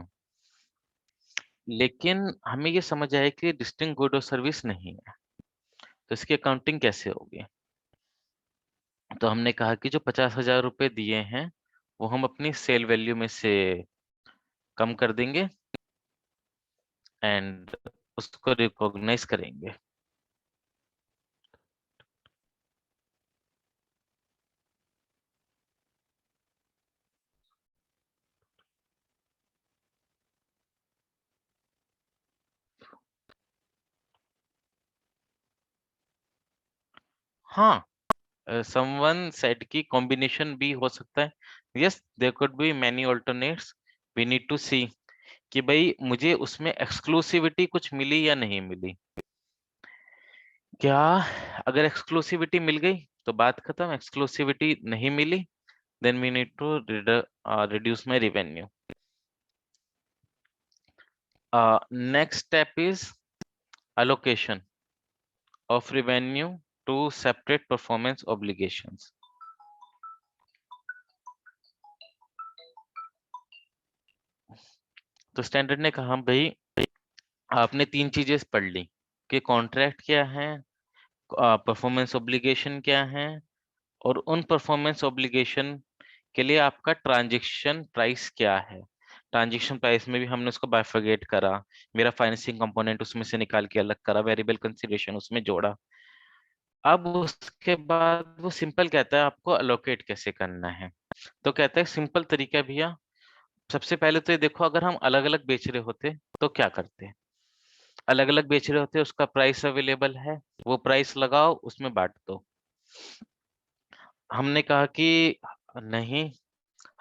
लेकिन हमें ये समझ आया कि डिस्टिंक्ट गुड और सर्विस नहीं है, तो इसकी अकाउंटिंग कैसे होगी। तो हमने कहा कि जो 50,000 रुपये दिए हैं वो हम अपनी सेल वैल्यू में से कम कर देंगे एंड उसको रिकॉग्नाइज करेंगे। हाँ, someone said कि कॉम्बिनेशन भी हो सकता है। Yes, there could be many alternates, we need to see कि भाई मुझे उसमें एक्सक्लूसिविटी कुछ मिली या नहीं मिली। क्या अगर एक्सक्लूसिविटी मिल गई तो बात खत्म, एक्सक्लूसिविटी नहीं मिली then we need to reduce my revenue. Next step is allocation of revenue to separate performance obligations. तो स्टैंडर्ड ने कहा भाई आपने 3 चीजें पढ़ ली कि कॉन्ट्रैक्ट क्या है, परफॉर्मेंस ऑब्लिगेशन क्या है, और उन परफॉर्मेंस ऑब्लिगेशन के लिए आपका ट्रांजैक्शन प्राइस क्या है। ट्रांजैक्शन प्राइस में भी हमने उसको बाइफरगेट करा, मेरा फाइनेंसिंग कंपोनेंट उसमें से निकाल के अलग करा, वेरिएबल कंसीडरेशन उसमें जोड़ा। अब उसके बाद वो सिंपल कहता है आपको अलोकेट कैसे करना है। तो कहता है सिंपल तरीका भैया, सबसे पहले तो ये देखो अगर हम अलग अलग बेच रहे होते तो क्या करते। अलग अलग बेच रहे होते, उसका प्राइस अवेलेबल है, वो प्राइस लगाओ उसमें बांट दो। हमने कहा कि नहीं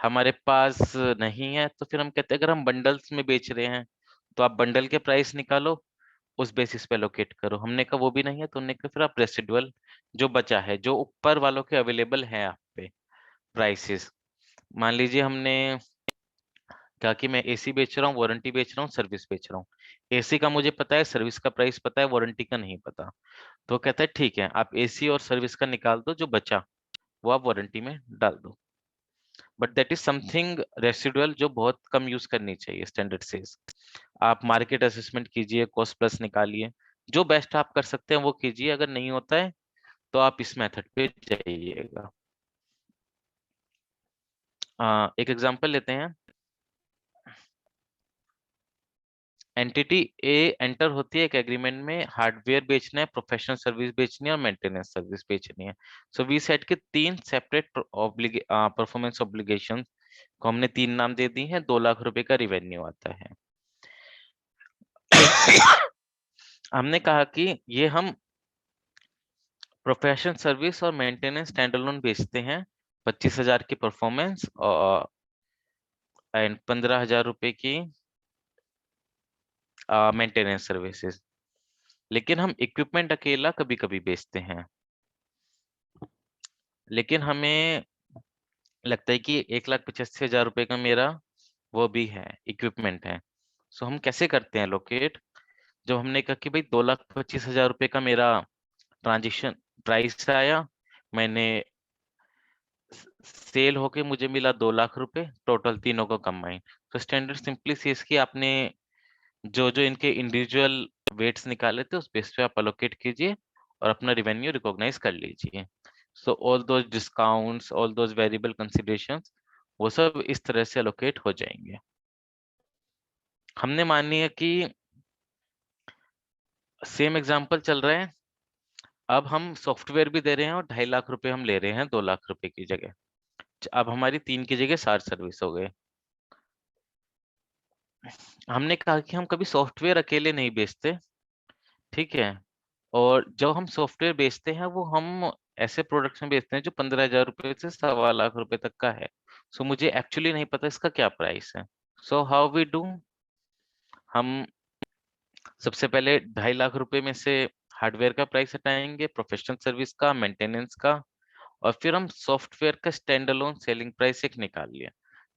हमारे पास नहीं है, तो फिर हम कहते हैं अगर हम बंडल्स में बेच रहे हैं तो आप बंडल के प्राइस निकालो, उस बेसिस पे लोकेट करो। हमने कहा वो भी नहीं है, तो उन्होंने कहा फिर आप रेसिडुअल जो बचा है, जो ऊपर वालों के अवेलेबल है आप पे प्राइसेस, मान लीजिए हमने कहा कि मैं एसी बेच रहा हूँ, वारंटी बेच रहा हूँ, सर्विस बेच रहा हूँ। एसी का मुझे पता है, सर्विस का प्राइस पता है, वारंटी का नहीं पता। तो कहता है ठीक है आप एसी और सर्विस का निकाल दो, जो बचा वो आप वारंटी में डाल दो। But that is something residual जो बहुत कम यूज करनी चाहिए स्टैंडर्ड से। आप मार्केट असेसमेंट कीजिए, कॉस्ट प्लस निकालिए, जो बेस्ट आप कर सकते हैं वो कीजिए। अगर नहीं होता है तो आप इस मेथड पे जाइएगा। एक एग्जांपल लेते हैं। एंटिटी ए एंटर होती है एक एग्रीमेंट में, हार्डवेयर बेचना है, प्रोफेशनल सर्विस बेचनी है और मेंटेनेंस सर्विस बेचनी है। सो वी सेट के 3 सेपरेट परफॉर्मेंस ऑब्लिगेशन को हमने 3 नाम दे दी हैं। 2 लाख रुपए का रिवेन्यू आता है। हमने कहा कि ये हम प्रोफेशनल सर्विस और मेंटेनेंस स्टैंडअलोन बेचते हैं 25,000 की परफॉर्मेंस और एंड 15,000 रुपए की मेंटेनेंस सर्विसेज। लेकिन हम इक्विपमेंट अकेला कभी कभी बेचते हैं, लेकिन हमें लगता है कि 1,85,000 रुपए का मेरा वो भी है, इक्विपमेंट है। सो हम कैसे करते हैं लोकेट। जब हमने कहा कि भाई 2,25,000 रुपए का मेरा ट्रांजेक्शन प्राइस आया, मैंने सेल होके मुझे मिला 2 लाख रुपए, टोटल तीनों को कंबाइन। तो स्टैंडर्ड सिंपली सी इसकी आपने जो जो इनके इंडिविजुअल वेट्स निकाले थे उस बेस पे आप अलोकेट कीजिए और अपना रिवेन्यू रिकॉग्नाइज कर लीजिए। So all those discounts, all those variable considerations, वो सब इस तरह से अलोकेट हो जाएंगे। हमने मान लिया कि सेम एग्जांपल चल रहा है, अब हम सॉफ्टवेयर भी दे रहे हैं और 2.5 लाख रुपए हम ले रहे हैं 2 लाख रुपए की जगह। अब हमारी 3 की जगह 4 सर्विस हो गए। हमने कहा कि हम कभी सॉफ्टवेयर अकेले नहीं बेचते, ठीक है। और जब हम सॉफ्टवेयर बेचते हैं वो हम ऐसे प्रोडक्ट्स में बेचते हैं जो 15,000 रुपए से 1.25 लाख रुपए तक का है। सो मुझे एक्चुअली नहीं पता इसका क्या प्राइस है। सो हाउ वी डू, हम सबसे पहले 2.5 लाख रुपए में से हार्डवेयर का प्राइस हटाएंगे, प्रोफेशनल सर्विस का, मेंटेनेंस का, और फिर हम सॉफ्टवेयर का स्टैंड अलोन सेलिंग प्राइस एक निकाल लिया।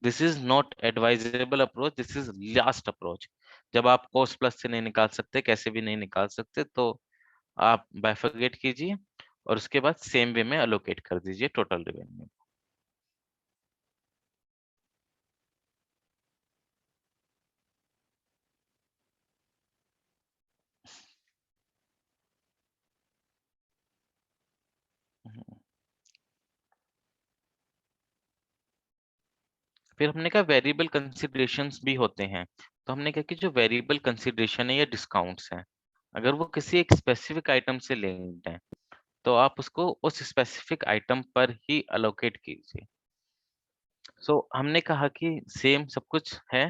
This is not advisable approach, this is last approach. जब आप कॉस्ट प्लस से नहीं निकाल सकते, कैसे भी नहीं निकाल सकते, तो आप बाइफरगेट कीजिए और उसके बाद सेम वे में अलोकेट कर दीजिए टोटल रेवेन्यू। फिर हमने कहा वेरिएबल कंसिडरेशंस भी होते हैं। तो हमने कहा कि जो वेरिएबल कंसिडरेशन है या डिस्काउंट्स हैं, अगर वो किसी एक स्पेसिफिक आइटम से लिंक्ड है, तो आप उसको उस स्पेसिफिक आइटम पर ही अलोकेट कीजिए। सो हमने कहा कि सेम सब कुछ है,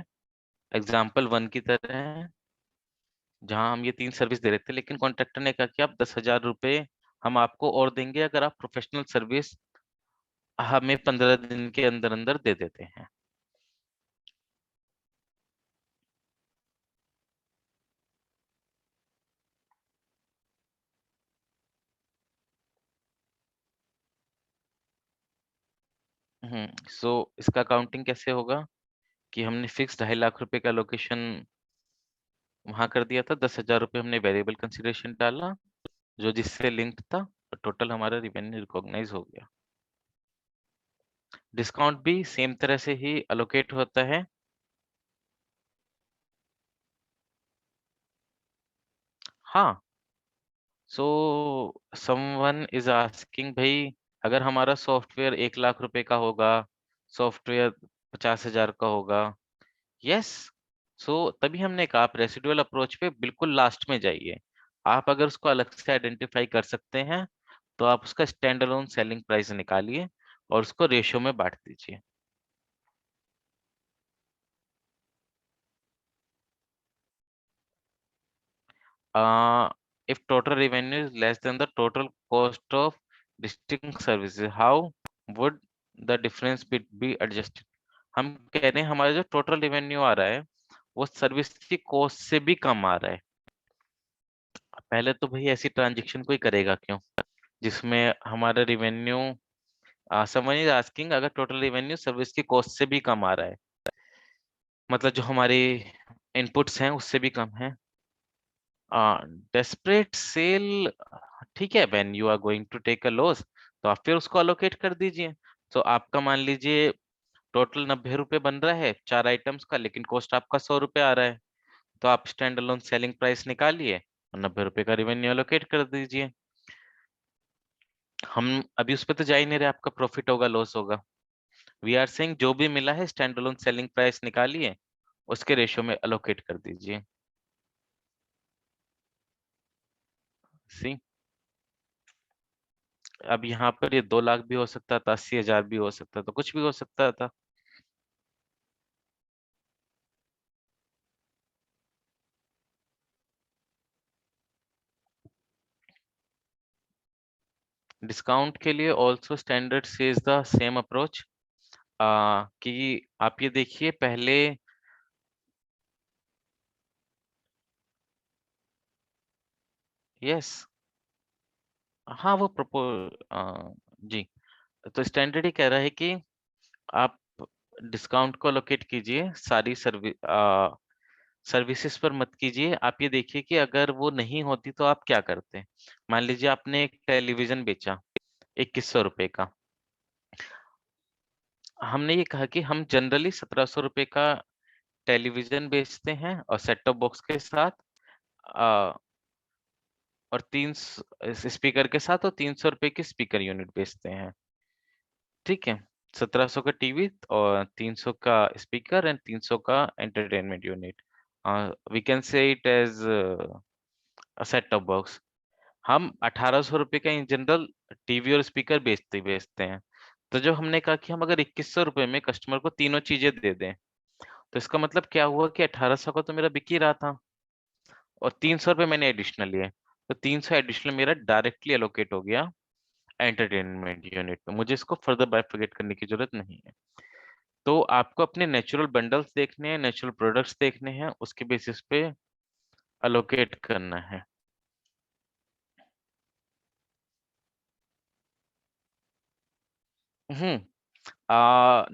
एग्जाम्पल 1 की तरह है, जहां हम ये 3 सर्विस दे रहे थे, लेकिन कॉन्ट्रैक्टर ने कहा कि आप 10,000 रुपए हम आपको और देंगे अगर आप प्रोफेशनल सर्विस हमें 15 दिन के अंदर अंदर दे देते हैं। सो इसका काउंटिंग कैसे होगा कि हमने फिक्स 2.5 लाख रुपए का लोकेशन वहां कर दिया था, 10,000 रुपए हमने वेरिएबल कंसिडरेशन डाला जो जिससे लिंक्ड था, और टोटल हमारा रिवेन्यू रिकॉग्नाइज हो गया। डिस्काउंट भी सेम तरह से ही अलोकेट होता है। हाँ, सो समवन इज आस्किंग, भाई अगर हमारा सॉफ्टवेयर 1 लाख रुपए का होगा, सॉफ्टवेयर 50,000 का होगा, यस, सो तभी हमने कहा आप रेसिडुअल अप्रोच पे बिल्कुल लास्ट में जाइए। आप अगर उसको अलग से आइडेंटिफाई कर सकते हैं, तो आप उसका स्टैंड अलोन सेलिंग प्राइस निकालिए और उसको रेशियो में बांट दीजिए। If total revenue is less than the total cost of distinct services, how would the difference be adjusted? हम कह रहे हैं हमारा जो टोटल रेवेन्यू आ रहा है वो सर्विस की कॉस्ट से भी कम आ रहा है। पहले तो भाई ऐसी ट्रांजेक्शन कोई करेगा क्यों जिसमें हमारा रेवेन्यू, समवन इज आस्किंग, अगर टोटल रेवेन्यू सर्विस की कॉस्ट से भी कम आ रहा है, मतलब जो हमारे इनपुट्स हैं उससे भी कम है। डेस्परेट सेल, ठीक है, when you are going to take a loss, तो आप फिर उसको अलोकेट कर दीजिए। तो आपका मान लीजिए टोटल 90 रुपए बन रहा है 4 आइटम्स का, लेकिन कॉस्ट आपका 100 रुपए आ रहा है, तो आप स्टैंड अलोन सेलिंग प्राइस निकालिए और 90 रुपए का रेवेन्यू अलोकेट कर दीजिए। हम अभी उस पर तो जा ही नहीं रहे आपका प्रॉफिट होगा लॉस होगा। वी आर सेइंग जो भी मिला है स्टैंड अलोन सेलिंग प्राइस निकालिए, उसके रेशियो में अलोकेट कर दीजिए। सी, अब यहाँ पर ये 2 लाख भी हो सकता था, 80,000 भी हो सकता था, कुछ भी हो सकता था। डिस्काउंट के लिए also standard says the same approach, कि आप ये देखिए पहले, यस, हाँ वो जी, तो स्टैंडर्ड ही कह रहा है कि आप डिस्काउंट को अलोकेट कीजिए, सारी सर्विसेज पर मत कीजिए। आप ये देखिए कि अगर वो नहीं होती तो आप क्या करते। मान लीजिए आपने एक टेलीविजन बेचा 2100 रुपए का, हमने ये कहा कि हम जनरली 1700 रुपए का टेलीविजन बेचते हैं और सेट टॉप बॉक्स के साथ, आ, और 3 स्पीकर के साथ, और 300 रुपए की स्पीकर यूनिट बेचते हैं। ठीक है, 1700 का टीवी और 300 का स्पीकर एंड 300 का entertainment unit, we can say it as set top box. हम 1800 रुपए का इन जनरल टीवी और स्पीकर बेचते हैं। तो जो हमने कहा कि हम अगर 2100 रुपए में कस्टमर को तीनों चीजें दे दें, तो इसका मतलब क्या हुआ कि 1800 का तो मेरा बिक ही रहा था, और 300 रुपए मैंने एडिशनल लिए, तो 300 एडिशनल मेरा डायरेक्टली एलोकेट हो गया एंटरटेनमेंट यूनिट पे। मुझे इसको फर्दर बाइफरकेट करने की जरूरत नहीं है। तो आपको अपने नेचुरल बंडल्स देखने हैं, नेचुरल प्रोडक्ट्स देखने हैं, उसके बेसिस पे अलोकेट करना है। हम्म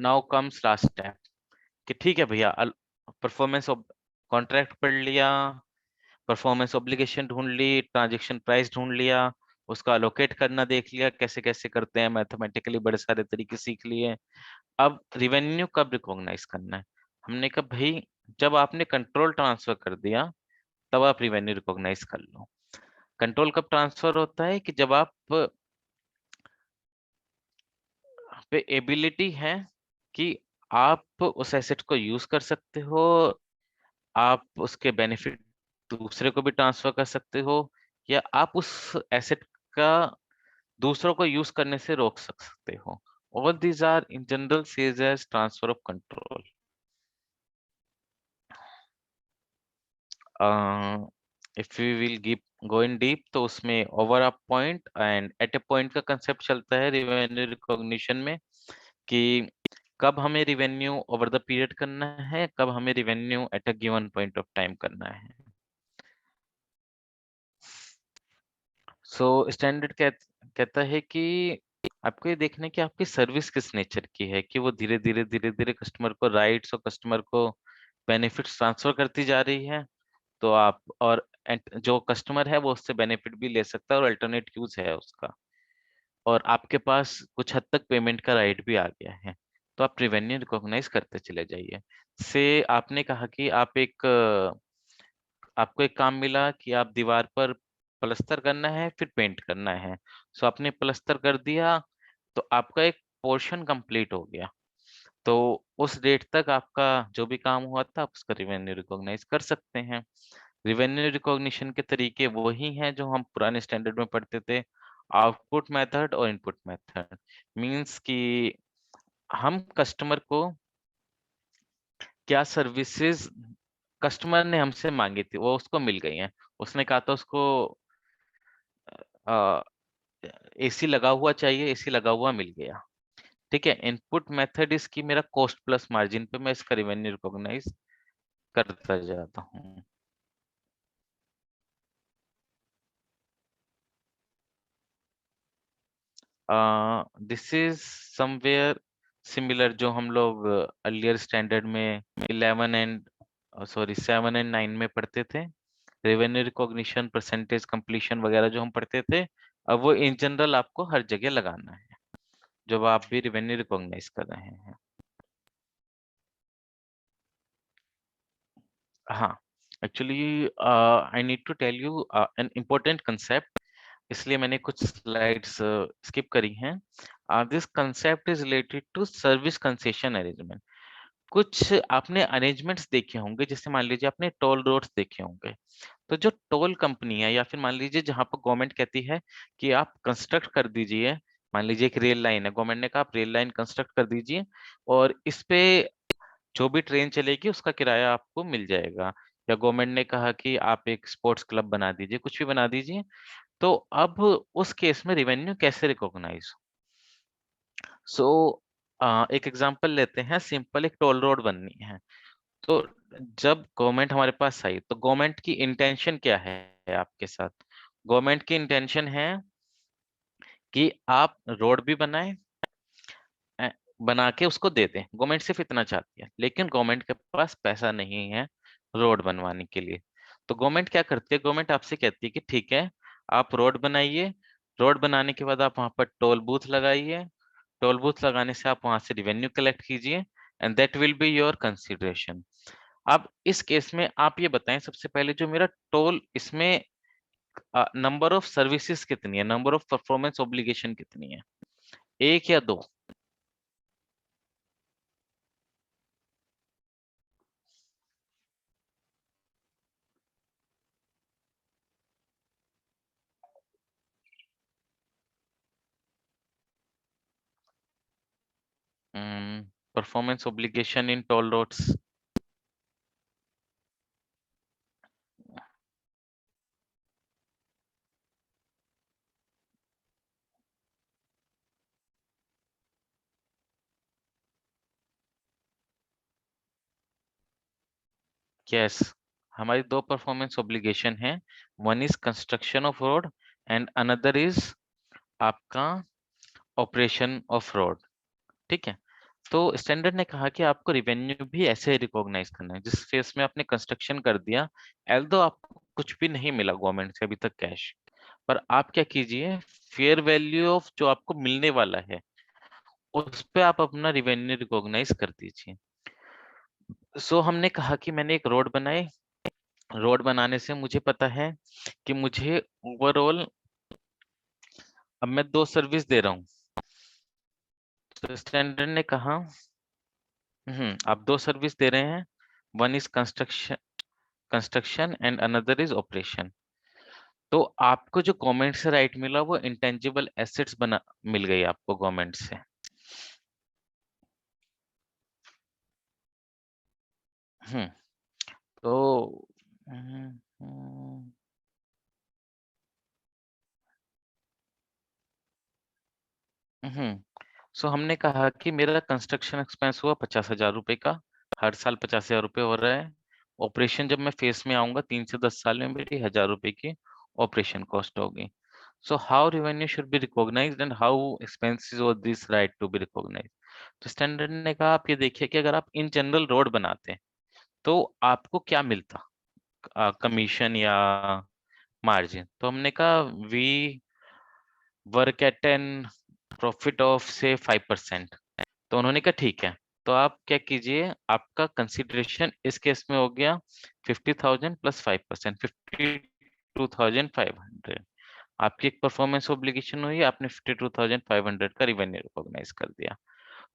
नाउ कम्स लास्ट स्टेप, कि ठीक है भैया, परफॉर्मेंस कॉन्ट्रैक्ट पढ़ लिया, परफॉर्मेंस ऑब्लिगेशन ढूंढ ली, ट्रांजैक्शन प्राइस ढूंढ लिया, उसका अलोकेट करना देख लिया, कैसे कैसे करते हैं मैथमेटिकली, बड़े सारे तरीके सीख लिए। अब रिवेन्यू कब रिकॉग्नाइज करना है? हमने कहा भाई, जब आपने कंट्रोल ट्रांसफर कर दिया तब आप रिवेन्यू रिकॉग्नाइज कर लो। कंट्रोल कब ट्रांसफर होता है? कि जब आप पे एबिलिटी है कि आप उस एसेट को यूज कर सकते हो, आप उसके बेनिफिट दूसरे को भी ट्रांसफर कर सकते हो, या आप उस एसेट का दूसरों को यूज करने से रोक सकते हो। All these are in general says as transfer of control. If we will go in deep, तो उसमें over a point and at a point का कंसेप्ट चलता है रिवेन्यू रिकॉग्निशन में, कि कब हमें रिवेन्यू ओवर द पीरियड करना है, कब हमें revenue at a given point of time करना है। सो स्टैंडर्ड कहता है कि आपको ये देखना है कि आपकी सर्विस किस नेचर की है, कि वो धीरे धीरे कस्टमर को राइट्स और कस्टमर को बेनिफिट्स ट्रांसफर करती जा रही है, तो आप और जो कस्टमर है वो उससे बेनिफिट भी ले सकता है और अल्टरनेट यूज है उसका, और आपके पास कुछ हद तक पेमेंट का राइट भी आ गया है, तो आप रिवेन्यू रिकॉग्नाइज करते चले जाइए। से आपने कहा कि आपको एक काम मिला कि आप दीवार पर प्लस्तर करना है, फिर पेंट करना है। सो आपने प्लस्तर कर दिया, तो आपका एक पोर्शन कंप्लीट हो गया, तो उस डेट तक आपका जो भी काम हुआ था आप उसका रिवेन्यू रिकॉग्नाइज कर सकते हैं। रिवेन्यू रिकॉग्निशन के तरीके वही हैं जो हम पुराने स्टैंडर्ड में पढ़ते थे, आउटपुट मेथड और इनपुट मेथड। मींस कि हम कस्टमर को क्या सर्विसेज कस्टमर ने हमसे मांगी थी वो उसको मिल गई हैं। उसने कहा था उसको एसी लगा हुआ चाहिए, एसी लगा हुआ मिल गया। ठीक है, इनपुट मेथड इसकी मेरा कॉस्ट प्लस मार्जिन पे मैं इसका रिवेन्यू रिकॉग्नाइज करता जाता हूँ। दिस इज समवेयर सिमिलर जो हम लोग अर्लियर स्टैंडर्ड में 11 एंड 7 एंड 9 में पढ़ते थे, रेवेन्यू रिकॉग्निशन, परसेंटेज कंप्लीशन वगैरह जो हम पढ़ते थे। अब वो इन जनरल आपको हर जगह लगाना है जब आप भी रेवेन्यू रिकॉग्नाइज कर रहे हैं। हाँ, actually I need to tell you an important concept, इसलिए मैंने कुछ स्लाइड्स स्किप करी हैं। This concept is related to service concession arrangement. कुछ आपने अरेंजमेंट्स देखे होंगे, जैसे मान लीजिए आपने टोल रोड्स देखे होंगे, तो जो टोल कंपनी है या फिर मान लीजिए जहां पर गवर्नमेंट कहती है कि आप कंस्ट्रक्ट कर दीजिए, मान लीजिए एक रेल लाइन है, गवर्नमेंट ने कहा आप रेल लाइन कंस्ट्रक्ट कर दीजिए और इस पे जो भी ट्रेन चलेगी उसका किराया आपको मिल जाएगा, या गवर्नमेंट ने कहा कि आप एक स्पोर्ट्स क्लब बना दीजिए, कुछ भी बना दीजिए, तो अब उस केस में रिवेन्यू कैसे रिकॉग्नाइज? सो एक एग्जांपल लेते हैं, सिंपल एक टोल रोड बननी है, तो जब गवर्नमेंट हमारे पास आई तो गवर्नमेंट की इंटेंशन क्या है आपके साथ? गवर्नमेंट की इंटेंशन है कि आप रोड भी बनाएं, अ, बना के उसको दे दें। गवर्नमेंट सिर्फ इतना चाहती है, लेकिन गवर्नमेंट के पास पैसा नहीं है रोड बनवाने के लिए। तो गवर्नमेंट क्या करती है? गवर्नमेंट आपसे कहती है कि ठीक है, आप रोड बनाइए, रोड बनाने के बाद आप वहां पर टोल बूथ लगाइए, टोल बूथ लगाने से आप वहां से रिवेन्यू कलेक्ट कीजिए, and that will be your consideration. अब इस केस में आप ये बताएं सबसे पहले, जो मेरा टोल इसमें नंबर ऑफ सर्विसेज कितनी है, नंबर ऑफ परफॉर्मेंस ऑब्लिगेशन कितनी है, एक या दो? परफॉर्मेंस ऑब्लिगेशन इन टोल रोड्स, यस, हमारी दो परफॉर्मेंस ऑब्लिगेशन है, one is construction of road and another is आपका ऑपरेशन ऑफ रोड। ठीक है, तो स्टैंडर्ड ने कहा कि आपको रिवेन्यू भी ऐसे ही रिकॉग्नाइज करना है जिस फेस में आपने कंस्ट्रक्शन कर दिया, एल्दो आपको कुछ भी नहीं मिला गवर्नमेंट से अभी तक कैश, पर आप क्या कीजिए, फेयर वैल्यू ऑफ जो आपको मिलने वाला है उस पे आप अपना रिवेन्यू रिकॉग्नाइज कर दीजिए। सो हमने कहा कि मैंने एक रोड बनाई, रोड बनाने से मुझे पता है कि मुझे ओवरऑल, अब मैं 2 सर्विस दे रहा हूँ, तो स्टैंडर्ड ने कहा आप 2 सर्विस दे रहे हैं, one is construction and another is operation. तो आपको जो गवर्नमेंट से राइट मिला वो इंटेंजिबल एसेट्स बना मिल गई आपको गवर्नमेंट से। हम्म तो हम्म, हम्म, सो हमने कहा कि मेरा कंस्ट्रक्शन एक्सपेंस हुआ 50,000 रुपए का, हर साल 50,000 रुपए हो रहा है। ऑपरेशन जब मैं फेस में आऊंगा 3 से 10 साल में मेरी 1,000 रुपए की ऑपरेशन कॉस्ट होगी। So how revenue should be recognised and how expenses और this right to be recognised. तो स्टैंडर्ड ने कहा आप ये देखिए कि अगर आप इन जनरल रोड बनाते हैं तो आपको क्या मिलता, कमीशन या मार्जिन। तो हमने कहा we work at an profit of say 5%। तो उन्होंने कहा ठीक है, तो आप क्या कीजिए, आपका कंसिडरेशन इस केस में हो गया 50,000 प्लस 5%, 52,500। आपकी एक परफॉर्मेंस ऑब्लिगेशन हुई, आपने 52,500 का रिवेन्यू रिकॉग्नाइज कर दिया।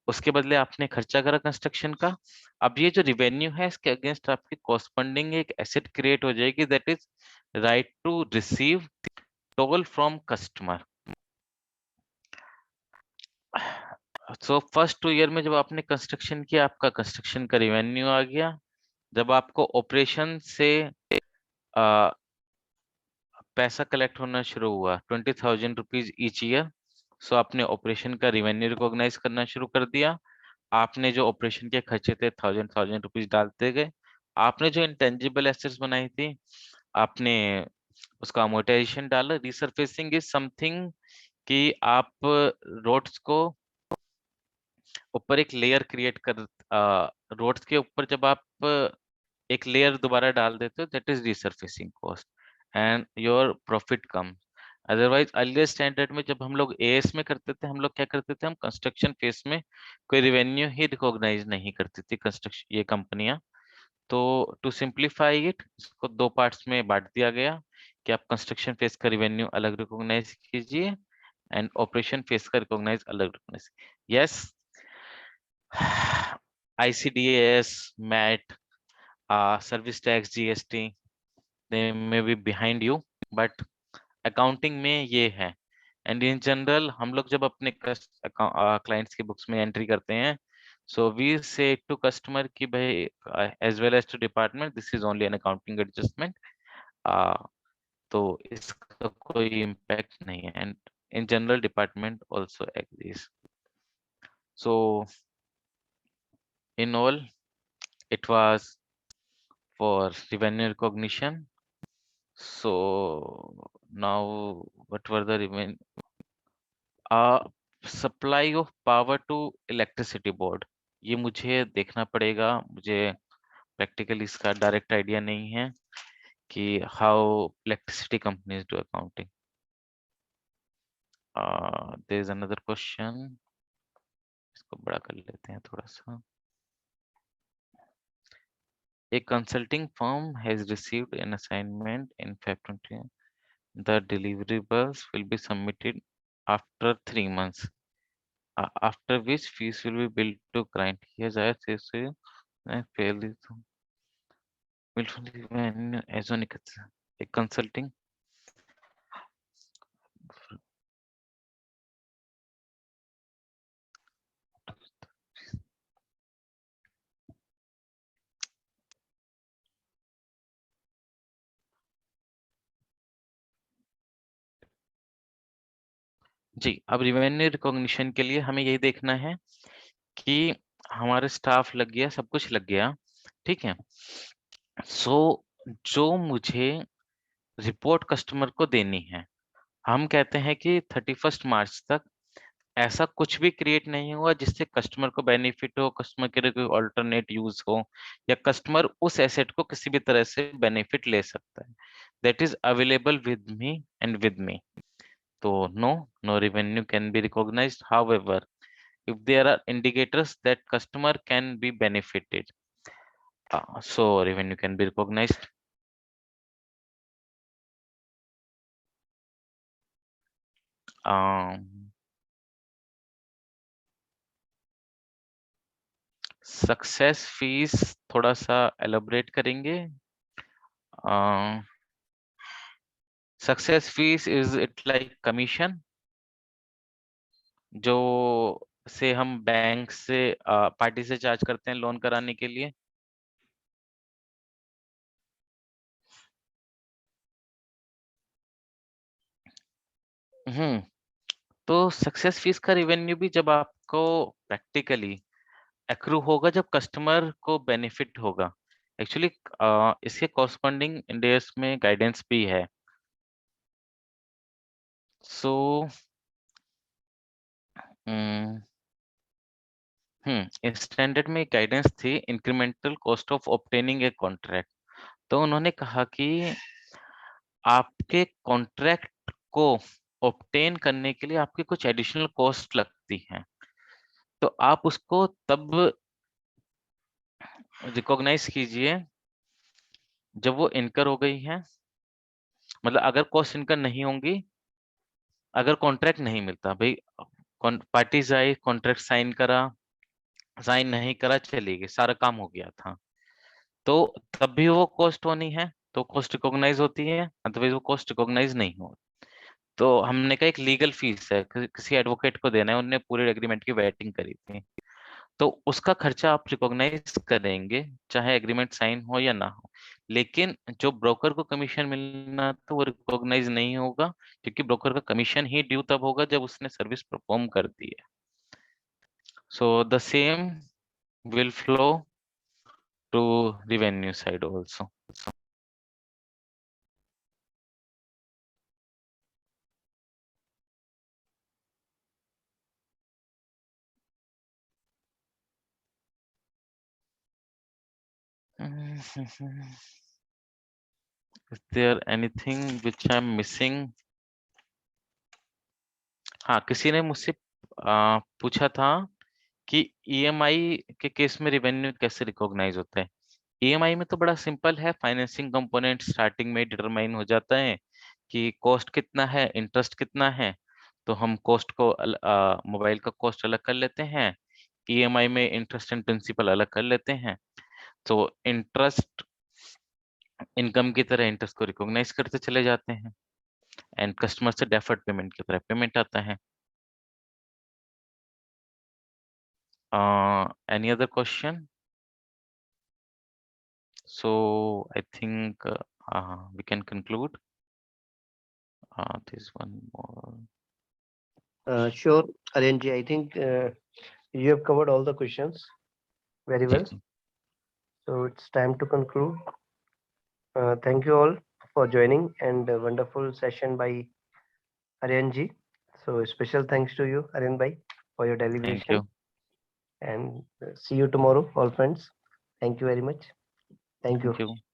उसके बदले आपने खर्चा करा कंस्ट्रक्शन का। अब ये जो रिवेन्यू है इसके अगेंस्ट आपकी कॉरस्पॉन्डिंग एक एसेट क्रिएट हो जाएगी, that is right to receive toll from customer. So first 2 year में जब आपने कंस्ट्रक्शन किया, आपका कंस्ट्रक्शन का रिवेन्यू आ गया। जब आपको ऑपरेशन से आ, पैसा कलेक्ट होना शुरू हुआ 20,000 रुपीज ईच ईयर, सो आपने ऑपरेशन का रिवेन्यू रिकॉग्नाइज करना शुरू कर दिया। आपने जो ऑपरेशन के खर्चे थे 1,000 रुपीज डालते गए। आपने जो इंटेंजिबल एसेट्स बनाई थी आपने उसका अमोर्टाइजेशन डाला। रिसरफेसिंग इज समथिंग कि आप रोड्स को ऊपर एक लेयर क्रिएट कर, रोड्स के ऊपर जब आप एक लेयर दोबारा डाल देते हो, that is resurfacing cost and your profit कम। अदरवाइज अर्लियर स्टैंडर्ड में जब हम लोग एएस में करते थे, हम लोग क्या करते थे, हम कंस्ट्रक्शन फेस में कोई रिवेन्यू ही रिकॉग्नाइज नहीं करती थी कंस्ट्रक्शन ये कंपनियां। तो टू सिंप्लीफाई इट, इसको 2 पार्ट्स में बांट दिया गया कि आप कंस्ट्रक्शन फेस का रिवेन्यू अलग रिकॉग्नाइज कीजिए एंड ऑपरेशन फेस का रिकॉग्नाइज अलग recognise. Yes, ICDAS, MAT, service tax, GST, they may be behind you, but accounting में ये है। एंड इन जनरल हम लोग जब अपने क्लाइंट्स की बुक्स में एंट्री करते हैं, so we say to customer कि भाई as well as to department, this is only an accounting adjustment, तो इसका कोई इम्पैक्ट नहीं है। And in general department also agrees. So in all, it was for revenue recognition. So now what were the supply of power to electricity board, ये मुझे देखना पड़ेगा। मुझे प्रैक्टिकली इसका डायरेक्ट आइडिया नहीं है कि how electricity companies do accounting. There is another question, इसको बड़ा कर लेते हैं थोड़ा सा। A consulting firm has received an assignment in Feb 20. The deliverables will be submitted after 3 months, after which fees will be billed to client. Yes, I say so. I fairly will when as on a consulting. जी, अब revenue recognition के लिए हमें यही देखना है कि हमारे staff लग गया, सब कुछ लग गया, ठीक है। सो जो मुझे रिपोर्ट कस्टमर को देनी है, हम कहते हैं कि 31 मार्च तक ऐसा कुछ भी क्रिएट नहीं हुआ जिससे कस्टमर को बेनिफिट हो, कस्टमर के लिए कोई ऑल्टरनेट यूज हो, या कस्टमर उस एसेट को किसी भी तरह से बेनिफिट ले सकता है। That is available with me and with me. तो no revenue can be recognized. However, if there are indicators that customer can be benefited, so revenue can be recognized. Success fees थोड़ा सा elaborate करेंगे। Success fees is it like commission जो से हम bank से party से charge करते हैं लोन कराने के लिए। तो सक्सेस फीस का रेवेन्यू भी जब आपको प्रैक्टिकली एक्रू होगा जब कस्टमर को बेनिफिट होगा। एक्चुअली इसके कॉरस्पॉन्डिंग इंडेस में गाइडेंस भी है। सो स्टैंडर्ड में गाइडेंस थी incremental cost of obtaining a contract. तो उन्होंने कहा कि आपके कॉन्ट्रैक्ट को ऑब्टेन करने के लिए आपकी कुछ एडिशनल कॉस्ट लगती है, तो आप उसको तब रिकॉग्नाइज कीजिए जब वो इनकर हो गई है। मतलब अगर कॉस्ट इनकर नहीं होंगी, अगर कॉन्ट्रैक्ट नहीं मिलता, भाई पार्टीज आई, कॉन्ट्रैक्ट साइन करा, साइन नहीं करा, चली गई, सारा काम हो गया था, तो तब भी वो कॉस्ट होनी है, तो कॉस्ट रिकॉग्नाइज होती है, अदरवाइज वो कॉस्ट रिकॉग्नाइज नहीं हो। तो हमने कहा एक लीगल फीस है, किसी एडवोकेट को देना है, उनने पूरे एग्रीमेंट की वेटिंग करी थी, तो उसका खर्चा आप रिकॉग्नाइज करेंगे चाहे एग्रीमेंट साइन हो या ना हो। लेकिन जो ब्रोकर को कमीशन मिलना तो वो रिकॉग्नाइज नहीं होगा, क्योंकि ब्रोकर का कमीशन ही ड्यू तब होगा जब उसने सर्विस परफॉर्म कर दी है। So the same will flow to revenue side also. Is there anything which I'm missing? हाँ, किसी ने मुझसे पूछा था कि ईएमआई के केस में रेवेन्यू कैसे रिकॉग्नाइज होता है। ईएमआई में तो बड़ा सिंपल है, फाइनेंसिंग कंपोनेंट स्टार्टिंग में डिटरमाइन हो जाता है कि कॉस्ट कितना है, इंटरेस्ट कितना है, तो हम कॉस्ट को मोबाइल का कॉस्ट अलग कर लेते हैं, ईएमआई में इंटरेस्ट एंड प्रिंसिपल अलग कर लेते हैं। तो इंटरेस्ट इनकम की तरह इंटरेस्ट को रिकॉग्नाइज करते चले जाते हैं, एंड कस्टमर से डेफर्ड पेमेंट की तरह पेमेंट आता है। Any other question? So I think we can conclude. There's one more. Sure, Aryanji, I think you have covered all the questions very well. जी, So it's time to conclude. Thank you all for joining and a wonderful session by Aryanji. So special thanks to you, Aryan bhai, for your thank deliberation. you. And see you tomorrow, all friends. Thank you very much. Thank you. Thank you.